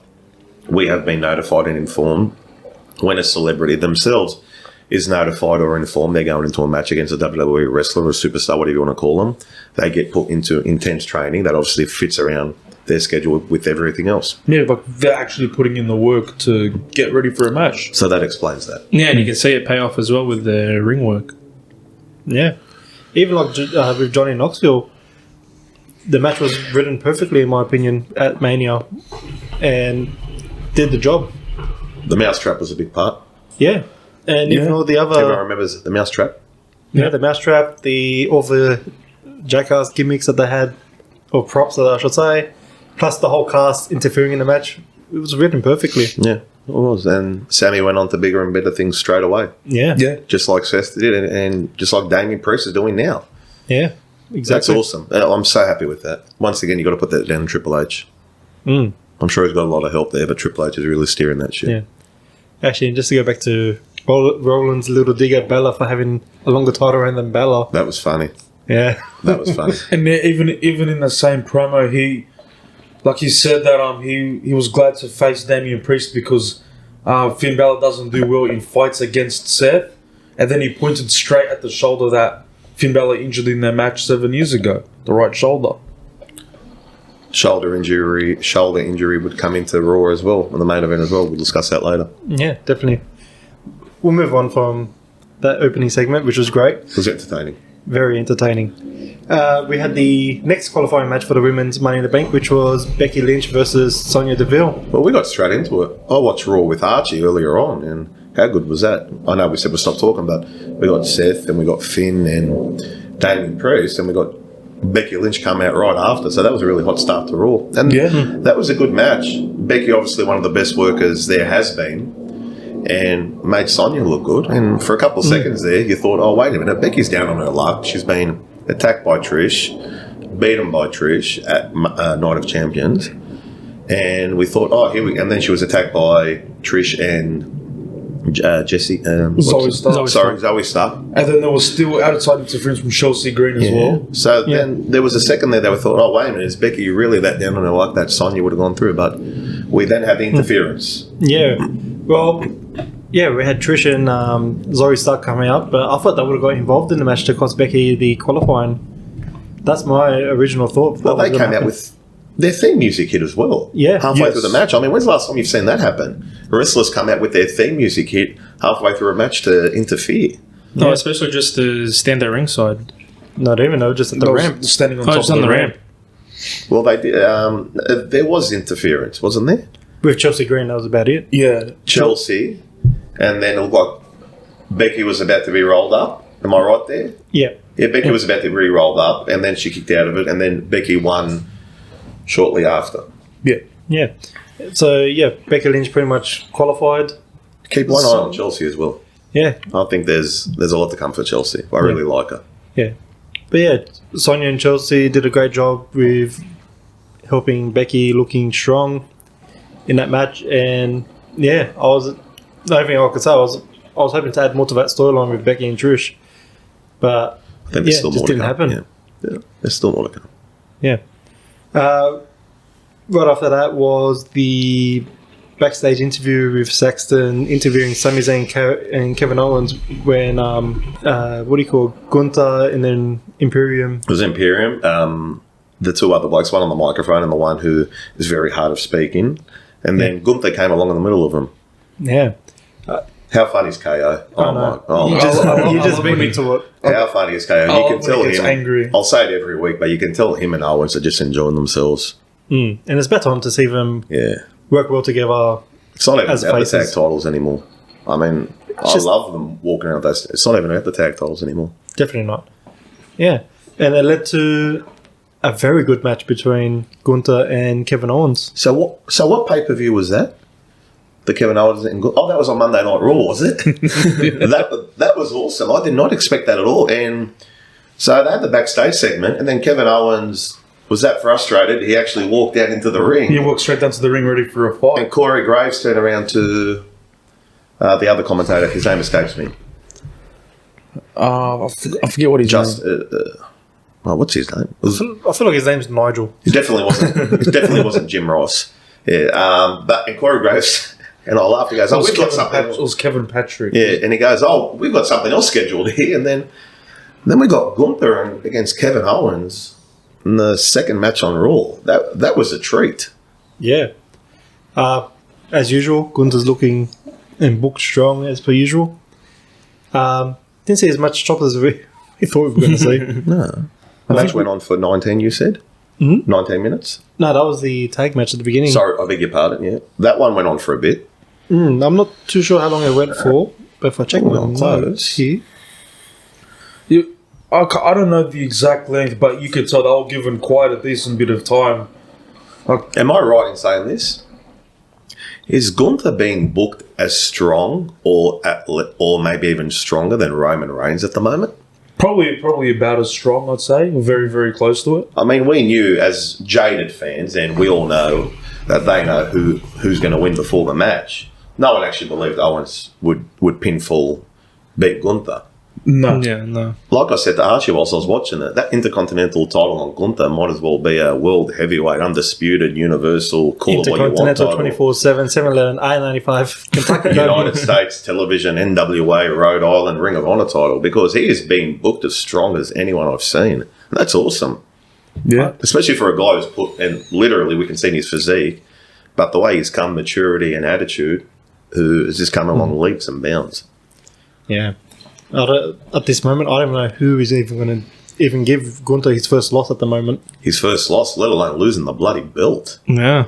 we have been notified and informed when a celebrity themselves is notified or informed they're going into a match against a WWE wrestler or a superstar, whatever you want to call them. They get put into intense training that obviously fits around their schedule with everything else. Yeah, like they're actually putting in the work to get ready for a match. So that explains that. Yeah, and you can see it pay off as well with the ring work. Yeah. Even like with Johnny Knoxville, the match was written perfectly, in my opinion, at Mania and did the job. The mousetrap was a big part. Yeah. And even all the Everyone other... remembers the mousetrap. Yeah, the mousetrap, all the jackass gimmicks that they had, or props that I should say, plus the whole cast interfering in the match. It was written perfectly. Yeah, it was. And Sammy went on to bigger and better things straight away. Yeah. Just like Seth did and just like Damien Priest is doing now. Yeah. Exactly. That's awesome. I'm so happy with that. Once again, you've got to put that down to Triple H. Mm. I'm sure he's got a lot of help there, but Triple H is really steering that shit. Yeah. Actually, just to go back to Roland's little dig at Bella for having a longer title reign than Bella. That was funny. Yeah. That was funny. And then even in the same promo, he said that he was glad to face Damian Priest because Finn Balor doesn't do well in fights against Seth, and then he pointed straight at the shoulder that Finn Balor injured in their match 7 years ago, the right shoulder. Shoulder injury would come into Raw as well, in the main event as well. We'll discuss that later. Yeah, definitely. We'll move on from that opening segment, which was great. It was entertaining. Very entertaining. We had the next qualifying match for the women's Money in the Bank, which was Becky Lynch versus Sonya Deville. Well, we got straight into it. I watched Raw with Archie earlier on, and how good was that? I know we said we'll stop talking, but we got Seth, and we got Finn, and Damien Priest, and we got Becky Lynch come out right after, so that was a really hot start to Raw. And that was a good match. Becky, obviously one of the best workers there has been, and made Sonya look good. And for a couple of seconds there, you thought, oh, wait a minute, Becky's down on her luck. She's been attacked by Trish, beaten by Trish at Night of Champions. And we thought, oh, here we go. And then she was attacked by Trish and Zoe Stark. And then there was still outside interference from Chelsea Green as well. So then there was a second there that we thought, oh, wait a minute, is Becky really that down on her luck that Sonya would have gone through? But we then had the interference. Yeah. Well, yeah, we had Trish and Zoe Stark coming out, but I thought they would have got involved in the match to cost Becky the qualifying. That's my original thought. Well, they came out with their theme music hit as well. Yeah. Halfway Yes. through the match. I mean, when's the last time you've seen that happen? Wrestlers come out with their theme music hit halfway through a match to interfere. No, especially just to stand there ringside. Not even though, just at the That was ramp. standing on Oh, top just of on the the ramp. ramp. Well, they did. There was interference, wasn't there? With Chelsea Green, that was about it. Yeah. Chelsea, and then it looked like Becky was about to be rolled up. Am I right there? Yeah. Yeah, Becky was about to be rolled up, and then she kicked out of it, and then Becky won shortly after. Yeah. Yeah. So, yeah, Becky Lynch pretty much qualified. Keep one eye on Chelsea as well. Yeah. I think there's a lot to come for Chelsea. I really like her. Yeah. But yeah, Sonia and Chelsea did a great job with helping Becky looking strong in that match. And yeah, the only thing I could say, I was hoping to add more to that storyline with Becky and Trish. But I think there's still just more to didn't come. happen. Yeah, there's still more to come. Yeah. Right after that was the backstage interview with Saxton interviewing Sami Zayn and Kevin Owens when Gunther and then Imperium. It was Imperium. The two other blokes, one on the microphone and the one who is very hard of speaking. And then Gunther came along in the middle of them. Yeah. How funny is KO? Oh, no. my! You just beat me to it. How funny is KO? Oh, You can tell when he gets him. angry. I'll say it every week, but you can tell him and Owens are just enjoying themselves. And it's better to see them Yeah, work well together. it's not even As about the faces. tag titles anymore. I mean, I just- love them walking around those. It's not even about the tag titles anymore. Definitely not. Yeah. And it led to a very good match between Gunther and Kevin Owens. So what pay per view was that? The Kevin Owens and that was on Monday Night Raw, was it? that was awesome. I did not expect that at all. And so they had the backstage segment, and then Kevin Owens was that frustrated. He actually walked out into the ring. He walked straight down to the ring ready for a fight. And Corey Graves turned around to the other commentator. His name escapes me. I forget what his Just name. what's his name? I feel like his name's Nigel. It definitely wasn't. It definitely wasn't Jim Ross. Yeah, but and Corey Graves, and I laughed. He goes, "Oh, we've got something." It was Kevin Patrick. Yeah, and he goes, "Oh, we've got something else scheduled here." And then we got Gunther against Kevin Owens in the second match on Raw. That was a treat. Yeah. As usual, Gunther's looking and booked strong as per usual. Didn't see as much chop as we thought we were going to see. No, the match went on for 19. You said 19 minutes. No, that was the tag match at the beginning. Sorry, I beg your pardon. Yeah, that one went on for a bit. I'm not too sure how long it went for, but if I check my close. notes here. I don't know the exact length, but you could tell they were given quite a decent bit of time. Am I right in saying this? Is Gunther being booked as strong or maybe even stronger than Roman Reigns at the moment? Probably about as strong, I'd say. Very, very close to it. I mean, we knew as jaded fans, and we all know that they know who's going to win before the match. No one actually believed Owens would pinfall beat Gunther. No. Yeah, no. Like I said to Archie whilst I was watching it, that Intercontinental title on Gunther might as well be a World Heavyweight, Undisputed, Universal, call it what you want Intercontinental title. 24/7, 711, I-95, Kentucky United Derby. States Television, NWA, Rhode Island, Ring of Honor title, because he is being booked as strong as anyone I've seen. And that's awesome. Yeah. Especially for a guy who's put, and literally we can see in his physique, but the way he's come, maturity and attitude, who has just come along leaps and bounds. Yeah. At this moment, I don't know who is even going to even give Gunther his first loss at the moment. His first loss, let alone losing the bloody belt. Yeah.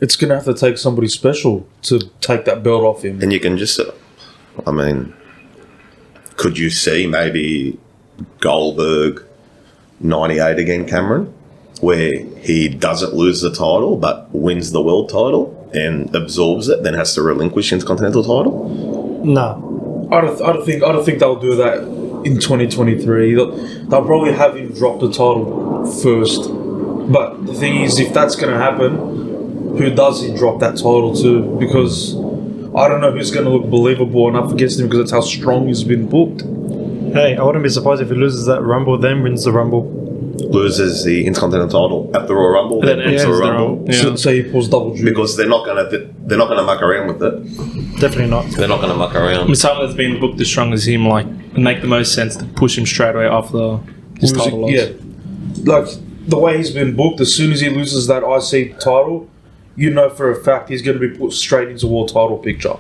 It's going to have to take somebody special to take that belt off him. And you can just, I mean, could you see maybe Goldberg 98 again, Cameron, where he doesn't lose the title but wins the world title and absorbs it, then has to relinquish his Continental title? No. I don't think they'll do that in 2023. They'll probably have him drop the title first. But the thing is, if that's going to happen, who does he drop that title to? Because I don't know who's going to look believable enough against him because that's how strong he's been booked. Hey, I wouldn't be surprised if he loses that Rumble, then wins the Rumble. Loses the Intercontinental title at the Royal Rumble, then wins the Rumble. Yeah. So he pulls double duty. Because they're not gonna muck around with it. Definitely not. They're not gonna muck around. With someone that's been booked as strong as him, like, it make the most sense to push him straight away after his title loss. Yeah, like the way he's been booked, as soon as he loses that IC title, you know for a fact he's going to be put straight into world title picture.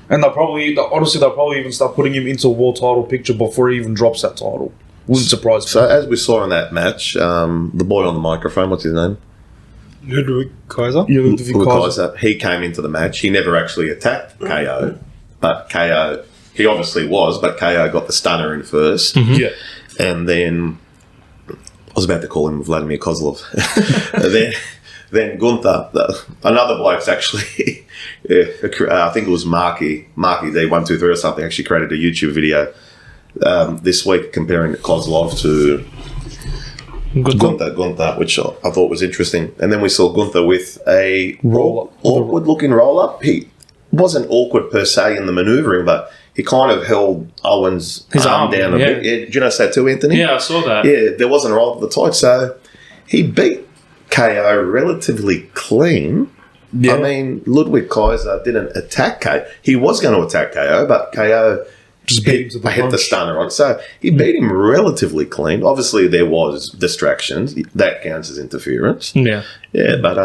And they'll probably even start putting him into world title picture before he even drops that title. Wouldn't surprise me. So as we saw in that match, the boy on the microphone, what's his name? Ludwig Kaiser. Ludwig Kaiser. He came into the match. He never actually attacked KO, but KO, he obviously was, but KO got the stunner in first. Yeah. And then, I was about to call him Vladimir Kozlov. then Gunther, another bloke's actually, I think it was Marky D123 or something, actually created a YouTube video this week comparing Kozlov to Gunther, which I thought was interesting. And then we saw Gunther with a awkward-looking roll-up. He wasn't awkward per se in the manoeuvring, but he kind of held Owen's arm down a bit. Yeah, did you notice that too, Anthony? Yeah, I saw that. Yeah, there wasn't a roll up the tight, so he beat KO relatively clean. Yeah. I mean, Ludwig Kaiser didn't attack KO. He was going to attack KO, but KO just hit the stunner on. So he beat him relatively clean. Obviously, there was distractions. That counts as interference. Yeah. Yeah, but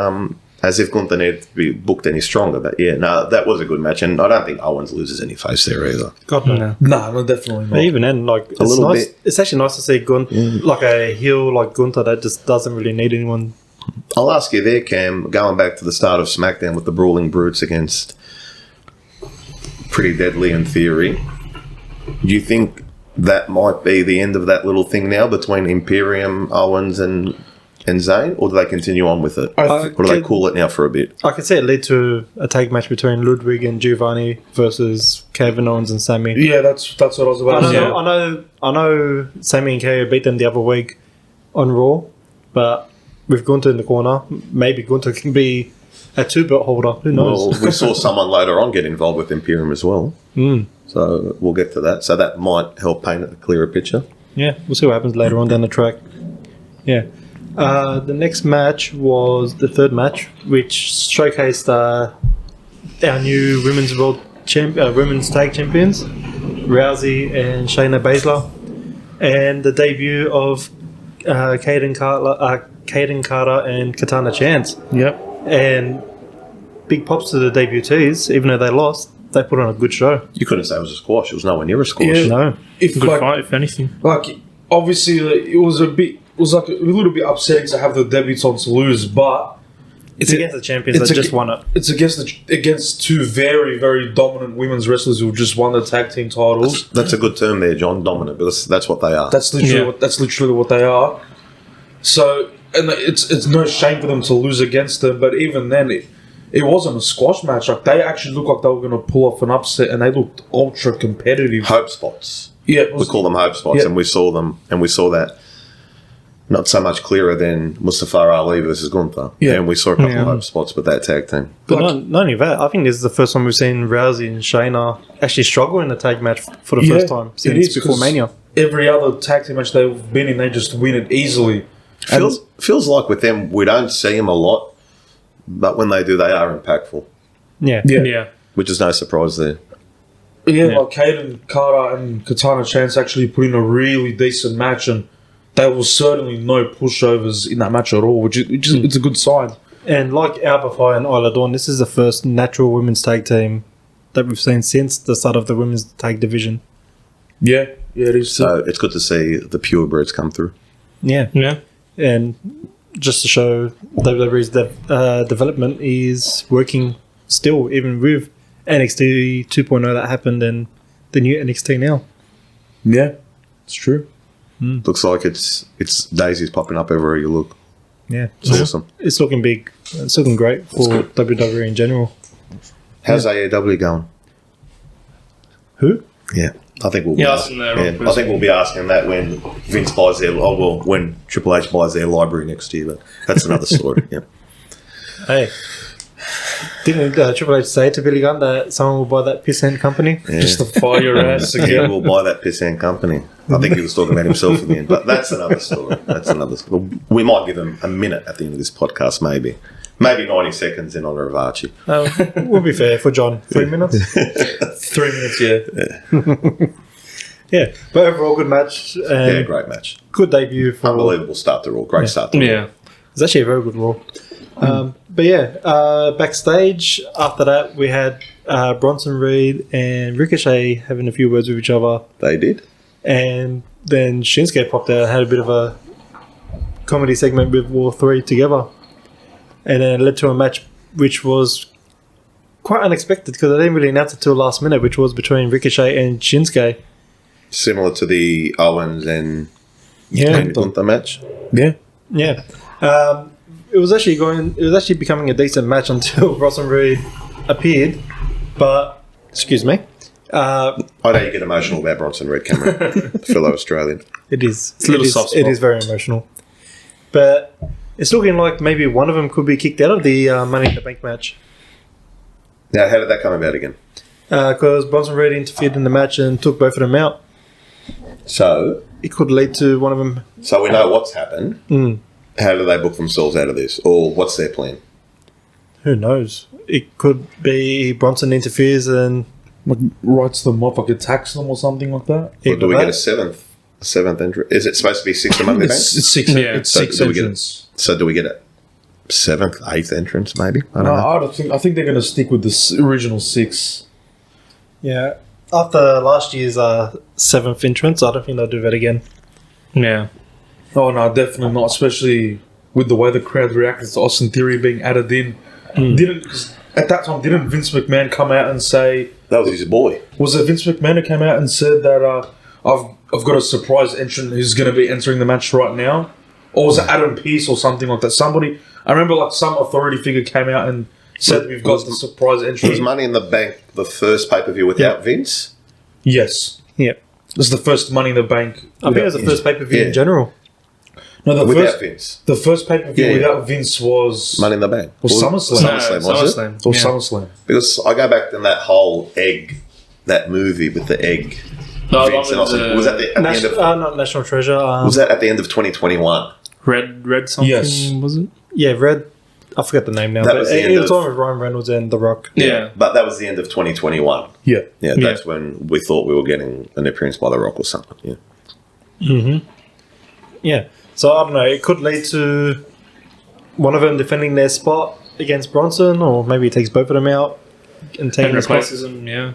as if Gunther needed to be booked any stronger. But yeah, no, that was a good match, and I don't think Owens loses any face there either. God, no. No, definitely not. But even then, like, it's little nice. bit. It's actually nice to see like a heel like Gunther that just doesn't really need anyone. I'll ask you there, Cam, going back to the start of SmackDown with the Brawling Brutes against Pretty Deadly in theory. Do you think that might be the end of that little thing now between Imperium, Owens, and Zayn, or do they continue on with it? Or do they cool it now for a bit? I could see it lead to a tag match between Ludwig and Giovanni versus Kevin Owens and Sammy. Yeah, that's what I was about to say. I know Sammy and KO beat them the other week on Raw, but with Gunther in the corner, maybe Gunther can be a two-belt holder. Who knows? Well, we saw someone later on get involved with Imperium as well. So we'll get to that. So that might help paint a clearer picture. Yeah, we'll see what happens later on down the track. Yeah. The next match was the third match, which showcased our new women's tag champions, Rousey and Shayna Baszler, and the debut of Kaden Carter and Katana Chance. Yep. And big pops to the debutees, even though they lost. They put on a good show. You couldn't say it was a squash. It was nowhere near a squash. Yeah. No. If Good fight, if anything. Like, obviously, it was a little bit upsetting to have the debutants lose, but It's against the champions that just won it. It's against two very, very dominant women's wrestlers who just won the tag team titles. That's a good term there, John. Dominant, because that's what they are. That's literally what they are. So, and it's no shame for them to lose against them, but even then, it wasn't a squash match. Like, they actually looked like they were going to pull off an upset, and they looked ultra competitive. Hope spots. Yeah, we call them hope spots, and we saw them, and we saw that not so much clearer than Mustafa Ali versus Gunther. Yeah. And we saw a couple of hope spots with that tag team. But not only that, I think this is the first time we've seen Rousey and Shayna actually struggle in a tag match for the first time since before Mania. Every other tag team match they've been in, they just win it easily. Feels like with them, we don't see them a lot, but when they do, they are impactful. Yeah. Which is no surprise there. Yeah, like Kaden Carter and Katana Chance actually put in a really decent match, and there was certainly no pushovers in that match at all, which is it's a good sign. And like Alba Fire and Isla Dawn, this is the first natural women's tag team that we've seen since the start of the women's tag division. Yeah, it is. So it's good to see the purebreds come through. Yeah. And just to show WWE's development is working still, even with NXT 2.0 that happened and the new NXT now. Yeah, it's true. Looks like it's daisies popping up everywhere you look. Yeah. It's awesome. It's looking big. It's looking great for WWE in general. How's AEW going? Who? Yeah. I think we'll be asking that when Vince buys when Triple H buys their library next year. But that's another story. Yeah. Hey, didn't Triple H say to Billy Gunn that someone will buy that piss hand company? Yeah. Just to fire your ass again? Yeah, we'll buy that piss hand company. I think he was talking about himself in the end, but that's another story. We might give him a minute at the end of this podcast, maybe 90 seconds in honour of Archie. We'll be fair for John. 3 minutes. 3 minutes, yeah. Yeah, but overall, good match. Yeah, great match. Good debut for. Unbelievable start to Raw. Great start to Raw. Yeah. It's actually a very good Raw. But yeah, backstage after that, we had Bronson Reed and Ricochet having a few words with each other. They did. And then Shinsuke popped out and had a bit of a comedy segment with all three together. And then it led to a match which was quite unexpected because I didn't really announce it till last minute, which was between Ricochet and Shinsuke. Similar to the Owens and Gunther match. Yeah. Yeah. It was actually becoming a decent match until Bronson Reed appeared. But, excuse me. I know you get emotional about Bronson Reed, Cameron, fellow Australian. It is. It's a little soft spot. It is very emotional. But it's looking like maybe one of them could be kicked out of the Money in the Bank match. Now, how did that come about again? Because Bronson Reed interfered in the match and took both of them out. So It could lead to one of them. So we know what's happened. How do they book themselves out of this? Or what's their plan? Who knows? It could be Bronson interferes and Like, writes them off, like attacks them or something like that. Or do we get a seventh entry? Is it supposed to be sixth among the bank? It's six. Yeah. It's So six do we get it? entrants. So do we get a seventh, eighth entrance maybe? I don't know. I think they're going to stick with the original six. yeah. After last year's seventh entrance, I don't think they'll do that again. Yeah. Oh no, definitely not. Especially with the way the crowd reacted to Austin Theory being added in. Cause at that time, didn't Vince McMahon come out and say? That was his boy. Was it Vince McMahon who came out and said that I've got a surprise entrant who's going to be entering the match right now? Or was it Adam Pearce or something like that? Somebody, I remember like some authority figure came out and said we've got the surprise Was entrant. Money in the Bank the first pay-per-view without Vince? Yes. Yeah. This is the first Money in the Bank. I think it was the first pay-per-view in general. No, Without Vince. the first pay-per-view Yeah, yeah. without Vince was... Money in the Bank. Was SummerSlam. SummerSlam, was it? Or Yeah. SummerSlam. Because I go back to that whole egg, that movie with the egg. No, Vince and Austin. Was that at the end of... Not National Treasure. Was that at the end of 2021? Red something, Yes. was it? Yeah, Red. I forget the name now. That But was the it end was of- on with Ryan Reynolds and The Rock. Yeah. But that was the end of 2021. Yeah. Yeah, that's when we thought we were getting an appearance by The Rock or something. Yeah. Yeah. So I don't know. It could lead to one of them defending their spot against Bronson, or maybe he takes both of them out and taking And the spot. replaces him, yeah.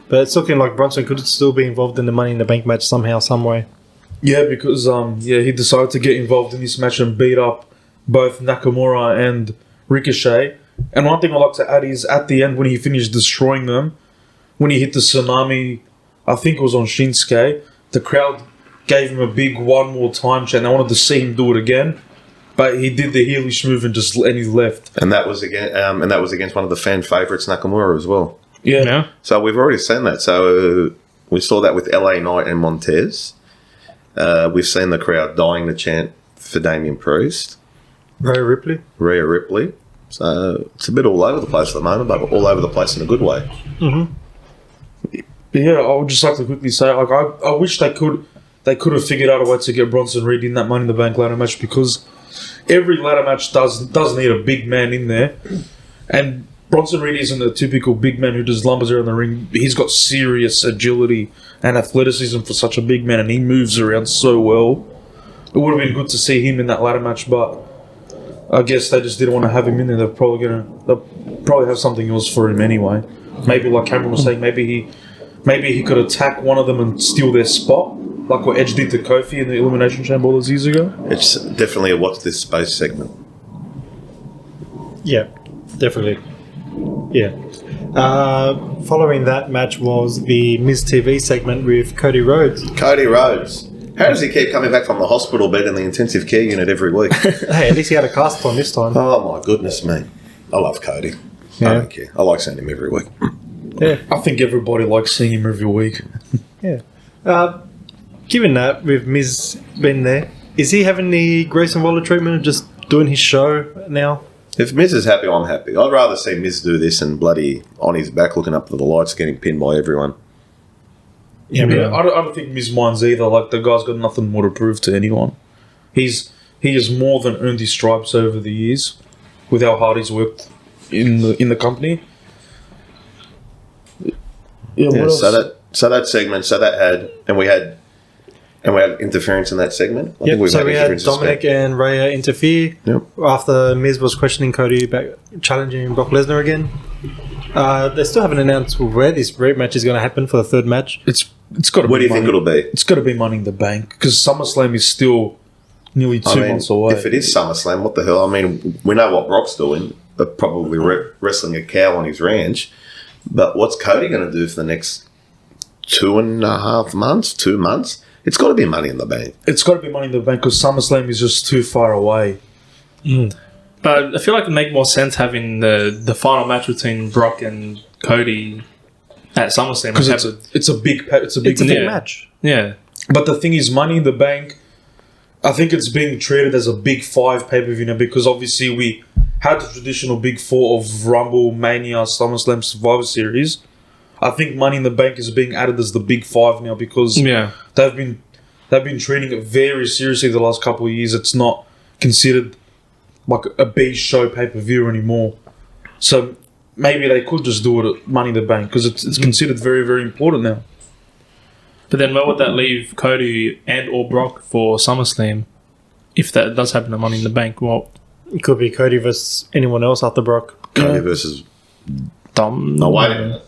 But it's looking like Bronson could still be involved in the Money in the Bank match somehow, some way. Yeah, because he decided to get involved in this match and beat up both Nakamura and Ricochet. And one thing I like to add is at the end when he finished destroying them, when he hit the tsunami, I think it was on Shinsuke, the crowd gave him a big one more time chant. I wanted to see him do it again, but he did the heelish move and he left. And that was against one of the fan favourites, Nakamura, as well. Yeah. Yeah. So we've already seen that. So we saw that with LA Knight and Montez. We've seen the crowd dying to chant for Damian Priest, Rhea Ripley. Rhea Ripley. So it's a bit all over the place at the moment, but all over the place in a good way. But yeah, I would just like to quickly say, like, I wish they could have figured out a way to get Bronson Reed in that Money in the Bank ladder match, because every ladder match does need a big man in there, and Bronson Reed isn't a typical big man who just lumbers around the ring. He's got serious agility and athleticism for such a big man, and he moves around so well. It would have been good to see him in that ladder match, but I guess they just didn't want to have him in there. They'll probably have something else for him anyway. Maybe, like Cameron was saying, maybe he could attack one of them and steal their spot, like what Edge did to Kofi in the Elimination Chamber all those years ago. It's definitely a watch this space segment. Yeah, definitely. Yeah. Following that match was the Miz TV segment with Cody Rhodes. Cody Rhodes. How does he keep coming back from the hospital bed in the intensive care unit every week? Hey, at least he had a cast on this time. Oh my goodness me. I love Cody. Yeah. I don't care. I like seeing him every week. Yeah. I think everybody likes seeing him every week. Yeah. Given that, with Miz being there, is he having the Grayson Waller treatment of just doing his show now? If Miz is happy, I'm happy. I'd rather see Miz do this and bloody on his back looking up to the lights getting pinned by everyone. Yeah, I don't think Miz minds either. Like, the guy's got nothing more to prove to anyone. He has more than earned his stripes over the years with how hard he's worked in the company. Yeah, what else? So that segment, and we had interference in that segment. I Yep. So we had interference in Dominic and Rhea interfere Yep. after Miz was questioning Cody about challenging Brock Lesnar again. They still haven't announced where this rematch is going to happen for the third match. It's got to. Where do you think it'll be? It's got to be Money in the Bank because SummerSlam is still nearly 2 months away. If it is SummerSlam, what the hell? I mean, we know what Brock's doing, but probably wrestling a cow on his ranch. But what's Cody going to do for the next 2.5 months? 2 months? It's got to be Money in the Bank. It's got to be Money in the Bank because SummerSlam is just too far away. But I feel like it'd make more sense having the final match between Brock and Cody at SummerSlam. Because it's a big Match. Yeah. But the thing is, Money in the Bank, I think it's being treated as a Big 5 pay-per-view now because obviously we had the traditional Big 4 of Rumble, Mania, SummerSlam, Survivor Series. I think Money in the Bank is being added as the Big 5 now because they've been treating it very seriously the last couple of years. It's not considered like a B show pay-per-view anymore. So maybe they could just do it at Money in the Bank because it's considered very, very important now. But then where would that leave Cody and or Brock for SummerSlam if that does happen to Money in the Bank? Well, It could be Cody versus anyone else after Brock. Cody versus... Dom. Oh, wait a minute.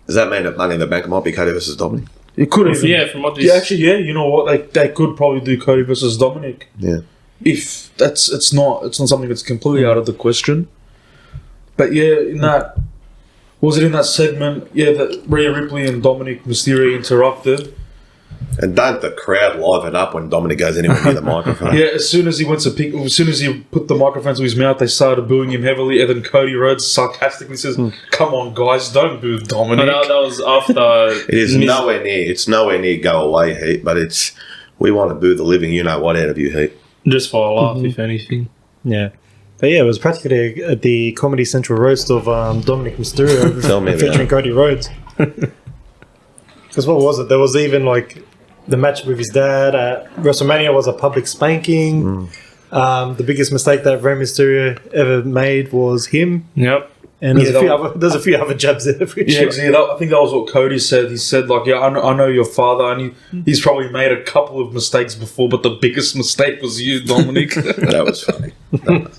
Does that mean that Money in the Bank might be Cody versus Dominic? It could even... Yeah, from what these... Yeah, actually, yeah, you know what? They could probably do Cody versus Dominic. Yeah. If it's not something that's completely out of the question. But yeah, in that segment, that Rhea Ripley and Dominic Mysterio interrupted. And don't the crowd liven up when Dominic goes anywhere near the microphone? Yeah, as soon as he put the microphone to his mouth, they started booing him heavily, and then Cody Rhodes sarcastically says, "Come on, guys, don't boo Dominic." But that was after... It is nowhere near. It's nowhere near go away heat, but it's we want to boo the living you know what out of you heat. Just for a laugh, if anything. Yeah. But yeah, it was practically the Comedy Central roast of Dominic Mysterio Tell me about featuring it. Cody Rhodes. Because what was it? There was even like the match with his dad at WrestleMania was a public spanking. The biggest mistake that Rey Mysterio ever made was him. Yep. And there's a few other jabs there. Yeah, I think that was what Cody said. He said, like, yeah, I know your father, and he's probably made a couple of mistakes before, but the biggest mistake was you, Dominic. That was funny.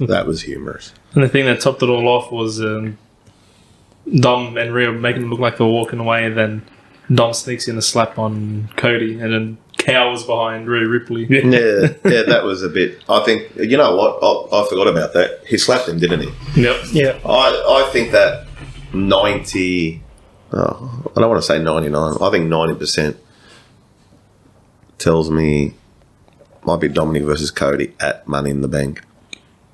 That was humorous. And the thing that topped it all off was Dom and Rhea making it look like they were walking away, and then Dom sneaks in a slap on Cody, and then cowers behind Rhea Ripley. Yeah, that was a bit... I think... You know what? I forgot about that. He slapped him, didn't he? Yep. Yeah. I think that 90... Oh, I don't want to say 99. I think 90% tells me might be Dominic versus Cody at Money in the Bank.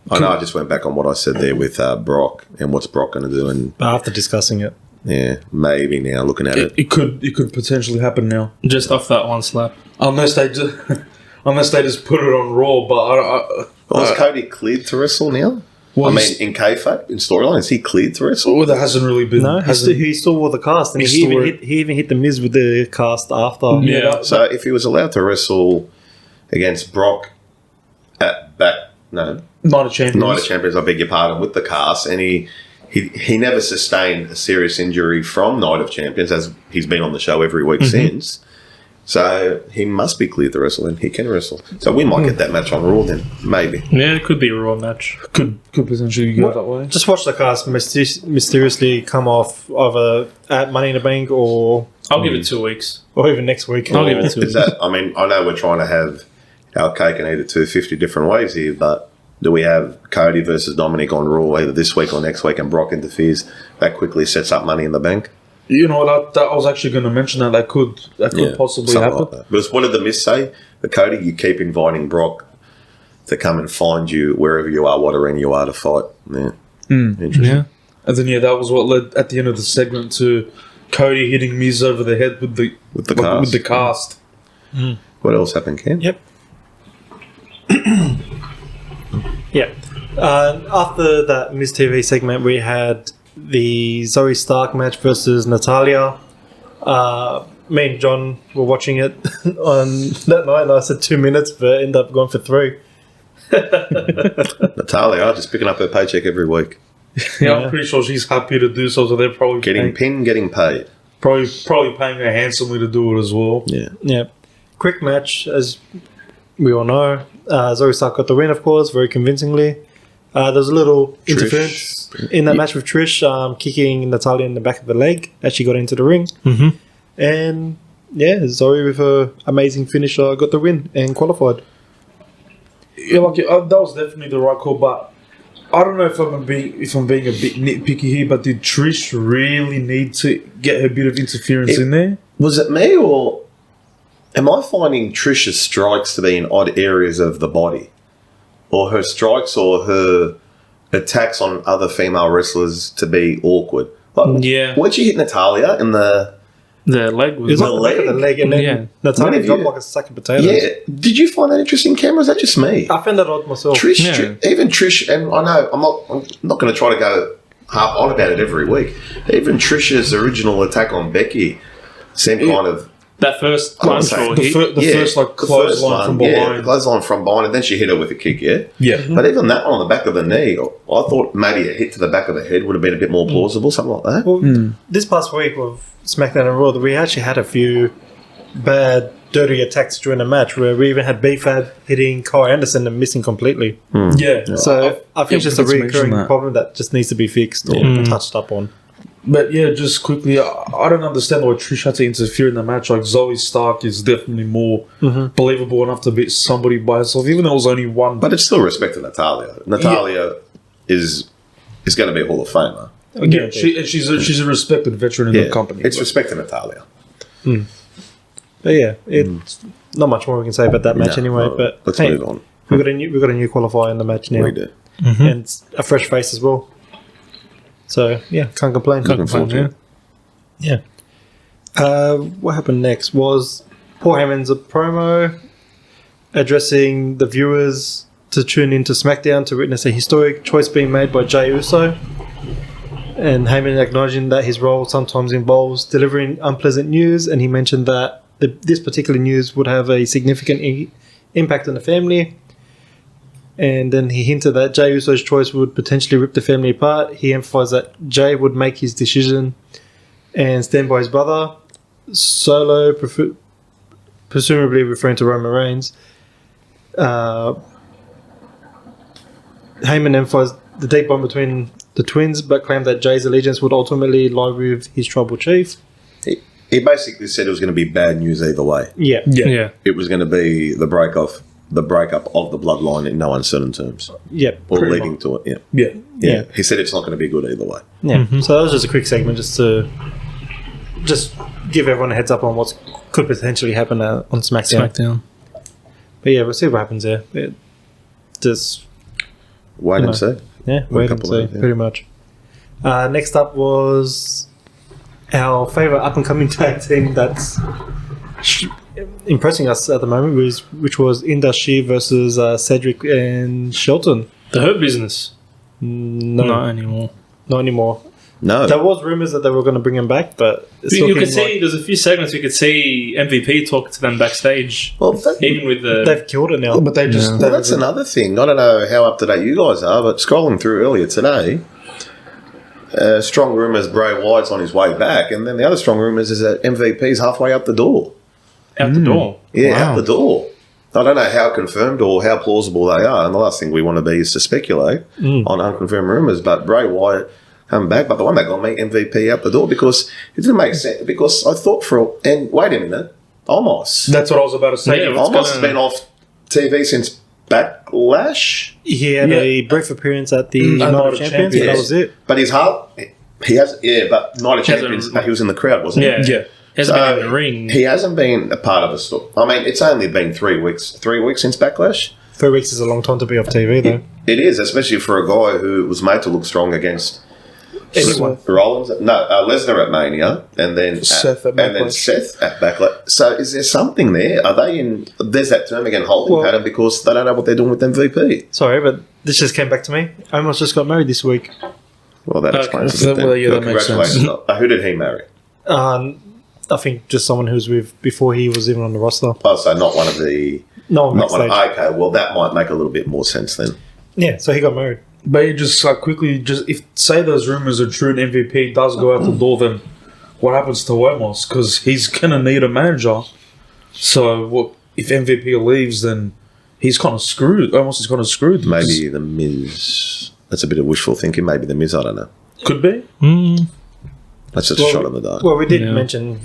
I know I just went back on what I said there with Brock and what's Brock going to do. And After discussing it. yeah, maybe now looking at it. It could potentially happen now. Just off that one slap. Unless they just put it on Raw, but Is Cody cleared to wrestle now? Well, I mean, in kayfabe, in storyline, is he cleared to wrestle? well, there hasn't really been. No, he still wore the cast, and he even hit the Miz with the cast after. Yeah. So if he was allowed to wrestle against Brock at Night of Champions. Night of Champions, I beg your pardon, with the cast, and he never sustained a serious injury from Night of Champions, as he's been on the show every week since. So he must be cleared to wrestle, and he can wrestle. So we might get that match on Raw then, maybe. Yeah, it could be a Raw match. Could potentially go that way. Just watch the cast mysteriously come off either at Money in the Bank or I'll give it 2 weeks. even next week. I'll give it 2 Is weeks. that? I mean, I know we're trying to have our cake and eat it 250 different ways here, but do we have Cody versus Dominic on Raw either this week or next week, and Brock interferes? That quickly sets up Money in the Bank. You know that I was actually going to mention that could possibly something happen. like that. Because what did the Miz say? But Cody, you keep inviting Brock to come and find you wherever you are, what arena you are to fight. Yeah. Interesting. Yeah. And then that was what led at the end of the segment to Cody hitting Miz over the head with the cast. What else happened, Ken? Yep. Yeah. After that Miz TV segment, we had the Zoe Stark match versus Natalia. Me and John were watching it on that night, and I said 2 minutes, but ended up going for 3. Natalia, just picking up her paycheck every week. Yeah, I'm pretty sure she's happy to do so. So they're probably Getting pinned, getting paid. Probably paying her handsomely to do it as well. Yeah. Yeah. Quick match, as we all know. Zoe Stark got the win, of course, very convincingly. There was a little Trish. interference in that match with Trish, kicking Natalia in the back of the leg as she got into the ring. Mm-hmm. And yeah, Zoe with her amazing finisher got the win and qualified. Yeah, that was definitely the right call, but I don't know if I'm being a bit nitpicky here, but did Trish really need to get her bit of interference in there? Was it me, or am I finding Trish's strikes to be in odd areas of the body? Or her strikes or her attacks on other female wrestlers to be awkward? Like, Yeah. When she hit Natalia in the... The leg It was was. like the back of the leg, and then Yeah. Natalia When have dropped you- like a sack of potatoes. Yeah. Did you find that interesting, Cameron? Is that just me? I found that odd myself. Trish, Yeah. even Trish, and I know I'm not going to try to go harp on about it every week. Even Trish's original attack on Becky seemed kind of... That first I would punch say or The, hit. first the clothesline first from one, behind. Yeah, clothesline from behind, and then she hit her with a kick, yeah? Yeah. But even that one on the back of the knee, I thought maybe a hit to the back of the head would have been a bit more plausible, something like that. Well, this past week of SmackDown and Raw, we actually had a few bad, dirty attacks during the match where we even had B-Fab hitting Kyle Anderson and missing completely. Yeah. So I think it's just a forgot to mention recurring that. problem that just needs to be fixed or touched up on. But yeah, just quickly, I don't understand why Trish had to interfere in the match. Like, Zoe Stark is definitely more believable enough to beat somebody by herself, even though it was only one. But it's still respect to Natalia. Natalia is going to be a Hall of Famer. yeah, she's a respected veteran in the company. It's but- respect to Natalia. But yeah, it's not much more we can say about that match anyway. No, But let's hey, move on. we got a new qualifier in the match now, We do. and it's a fresh face as well. So yeah, can't complain. Looking forward to it. Yeah. What happened next was Paul Heyman's promo addressing the viewers to tune into SmackDown to witness a historic choice being made by Jey Uso. And Heyman acknowledging that his role sometimes involves delivering unpleasant news, and he mentioned that this particular news would have a significant impact on the family. And then he hinted that Jey Uso's choice would potentially rip the family apart. He emphasized that Jey would make his decision and stand by his brother. Solo, presumably referring to Roman Reigns. Heyman emphasized the deep bond between the twins, but claimed that Jey's allegiance would ultimately lie with his tribal chief. He basically said it was going to be bad news either way. Yeah. Yeah. It was going to be the breakup of the bloodline in no uncertain terms, Yep. or pretty leading much. to it. Yeah. Yeah. Yeah. He said it's not going to be good either way. Yeah. So that was just a quick segment just to give everyone a heads up on what could potentially happen on SmackDown. Smackdown. But yeah, we'll see what happens there. Just Wait and see. yeah, wait and couple see, of, yeah. pretty much. Next up was our favourite up and coming tag team that's impressing us at the moment, which was Indashi versus Cedric and Shelton. The Hurt Business. No, Not anymore. not anymore. No. There was rumours that they were going to bring him back, but it's You looking could see like there's a few segments you could see MVP talk to them backstage, Well, that, even with the. they've killed it now. But they just. well, that's another thing. I don't know how up to date you guys are, but scrolling through earlier today, strong rumours Bray Wyatt's on his way back, and then the other strong rumours is that MVP's halfway out the door. out the door. Yeah, Wow. out the door. I don't know how confirmed or how plausible they are, and the last thing we want to be is to speculate on unconfirmed rumours, but Bray Wyatt coming back, but the one that got me MVP out the door because it didn't make sense, because I thought and wait a minute, Omos. That's what I was about to say. Yeah, Omos what's has been off TV since Backlash, He had a brief appearance at the Night of Champions, but that was it. but his heart, he has, but Night of Champions, he was in the crowd, wasn't he? Yeah. Yeah. Hasn't been in the ring. He hasn't been a part of a story. I mean, it's only been 3 weeks since Backlash. 3 weeks is a long time to be off TV, though. It is, especially for a guy who was made to look strong against Anyone. Rollins. No, Lesnar at Mania, and then Seth at and then Backlash. Seth at Backlash. So, is there something there? Are they in? There's that term again, holding Well- pattern, because they don't know what they're doing with MVP. Sorry, but this just came back to me. I almost just got married this week. Well, that explains Okay. it. then. Well, yeah, that makes Congratulations. Who did he marry? I think just someone who was with before he was even on the roster. Oh, so not one of the. No one Not one. backstage. Okay, well, that might make a little bit more sense then. Yeah, so he got married. But you just quickly, if say those rumors are true and MVP does go out the door, then what happens to Omos, because he's gonna need a manager. So what if MVP leaves? Then he's kind of screwed. Omos is kind of screwed. Maybe the Miz. That's a bit of wishful thinking. Maybe the Miz. I don't know. Could be. That's just a shot in the dark. Well, we did mention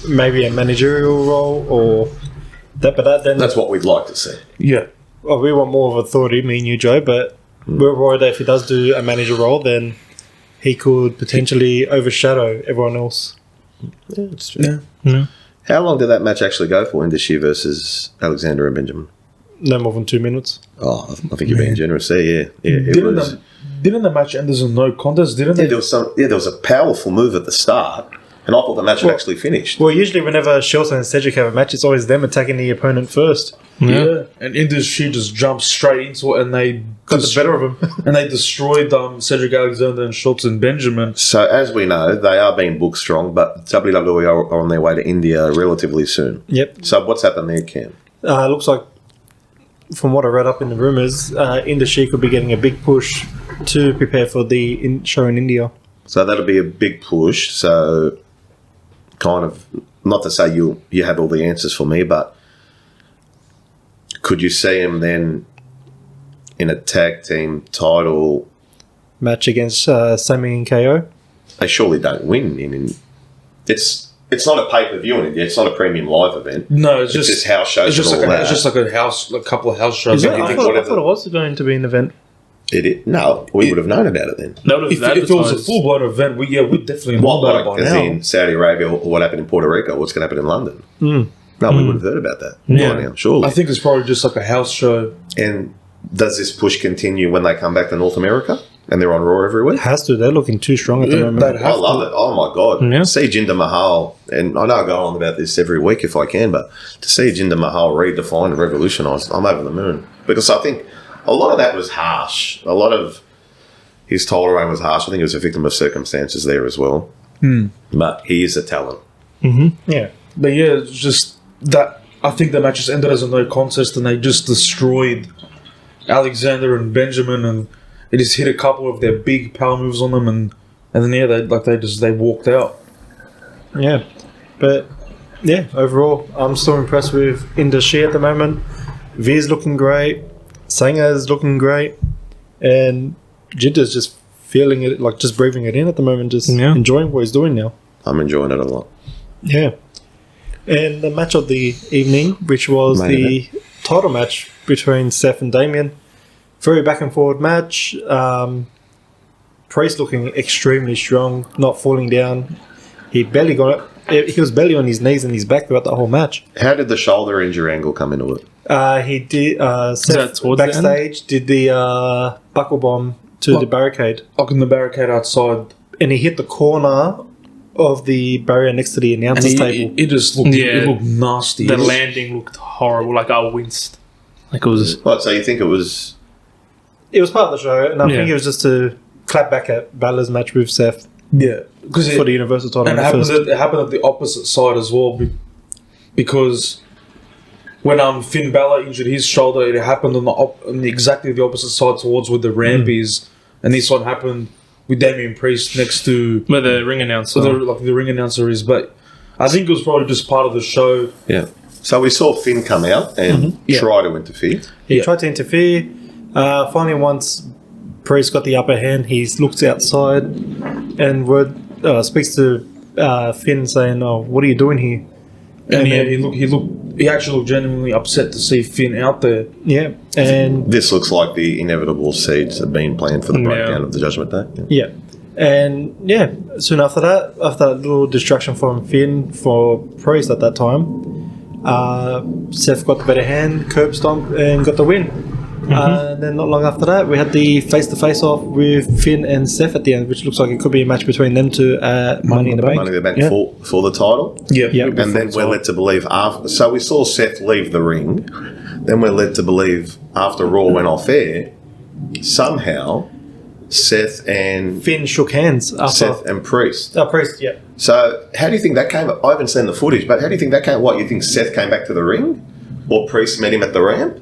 maybe a managerial role or that, but then That's what we'd like to see. Yeah. well, we want more of authority, me and you, Joe. But we're worried that if he does do a manager role, then he could potentially overshadow everyone else. Yeah, it's true. Yeah. How long did that match actually go for? Indashir versus Alexander and Benjamin? No more than 2 minutes. Oh, I think you're being generous there. Yeah, it was. Didn't the match end as a no contest? Didn't Yeah, it? there was a powerful move at the start, and I thought the match had actually finished. Well, usually whenever Shelton and Cedric have a match, it's always them attacking the opponent first. Yeah. And she just jumped straight into it, and they Got the better of him. and they destroyed Cedric Alexander and Schultz and Benjamin. So, as we know, they are being booked strong, but WWE are on their way to India relatively soon. Yep. So, what's happened there, Cam? Looks like, from what I read up in the rumours, Indashir could be getting a big push to prepare for the show in India. So, that'll be a big push. So, kind of, not to say you have all the answers for me, but could you see him then in a tag team title? Match against Sami and KO. They surely don't win. It's not a pay-per-view in India. It's not a premium live event. No, It's just house shows. It's just and like all it's that. just like a couple of house shows. I think thought whatever- it was going to be an event. No, we would have known about it then. That would If have it was a advertised. full blown event, we'd definitely know What, about it like, by as now. in Saudi Arabia, or what happened in Puerto Rico, what's going to happen in London? No, we would have heard about that by now, surely. I think it's probably just like a house show. And does this push continue when they come back to North America and they're on Raw every week? Has to. They're looking too strong at the moment. They'd I have love it. Oh my God. Yeah. To see Jinder Mahal, and I know I go on about this every week if I can, but to see Jinder Mahal redefine and revolutionise, I'm over the moon. Because I think a lot of that was harsh. A lot of his title reign was harsh. I think he was a victim of circumstances there as well. But he is a talent. Yeah. But yeah, it's just that I think the match just ended as a no contest, and they just destroyed Alexander and Benjamin, and they just hit a couple of their big power moves on them, and then they walked out. Yeah. But, yeah, overall, I'm still impressed with Indashir at the moment. V's looking great. Sanga's looking great. And Jinder's just feeling it, like just breathing it in at the moment, just enjoying what he's doing now. I'm enjoying it a lot. Yeah. And the match of the evening, which was Main the title match between Seth and Damien. Very back and forward match. Priest looking extremely strong, not falling down. He barely got it. He was barely on his knees and his back throughout the whole match. How did the shoulder injury angle come into it? He did Seth that towards the end? backstage did the buckle bomb to the barricade, Like in the barricade outside, and he hit the corner of the barrier next to the and announcers table. it just looked Yeah. it looked nasty. The landing looked horrible. Like I winced. Like it was. What, so you think it was... It was part of the show, and I Yeah. think it was just to clap back at Balor's match with Seth Yeah, because for the Universal title. and it happened at the opposite side as well, because when Finn Balor injured his shoulder, it happened on exactly the opposite side towards where the ramp is, and this one happened with Damian Priest next to Where the ring announcer. the ring announcer is. But I think it was probably just part of the show. Yeah. So we saw Finn come out and Yeah. try to interfere. He tried to interfere. Finally, once Priest got the upper hand, he looks outside and speaks to Finn, saying, "Oh, what are you doing here?" And he actually looked genuinely upset to see Finn out there. Yeah, and This looks like the inevitable seeds have been planned for the breakdown of the Judgment Day. yeah, and yeah. Soon after that little distraction from Finn for Priest at that time, Seth got the better hand, curb stomp, and got the win. And then not long after that, we had the face-to-face off with Finn and Seth at the end, which looks like it could be a match between them two at Money in the Bank. Money in the Bank Yeah. for the title. Yeah. And then we're led to believe after. So we saw Seth leave the ring. Then we're led to believe after Raw went off air, somehow Seth and Finn shook hands after. Seth and Priest. Priest, yeah. So how do you think that came? I haven't seen the footage, but how do you think that came? What you think Seth came back to the ring, or Priest met him at the ramp?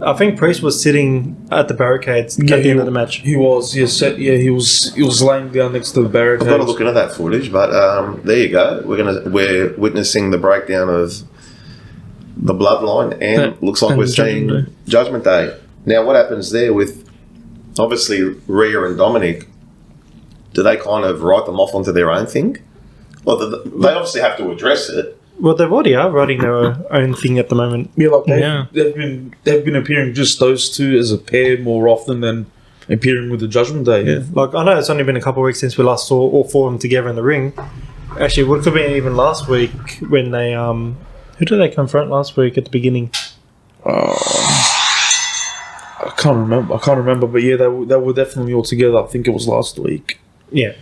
I think Priest was sitting at the barricades at the end of the match. He was, he was laying down next to the barricades. I've got to look into that footage, but there you go. We're witnessing the breakdown of the bloodline, and looks like we're seeing Judgment Day. Now, what happens there with obviously Rhea and Dominic? Do they kind of write them off onto their own thing? Well, they obviously have to address it. Well, they already are writing their own thing at the moment. Yeah, like they've been appearing just those two as a pair more often than appearing with the Judgment Day. Yeah. Like, I know it's only been a couple of weeks since we last saw all four of them together in the ring. Actually, what could have been even last week when they who did they confront last week at the beginning? I can't remember, but yeah, they were definitely all together. I think it was last week. Yeah.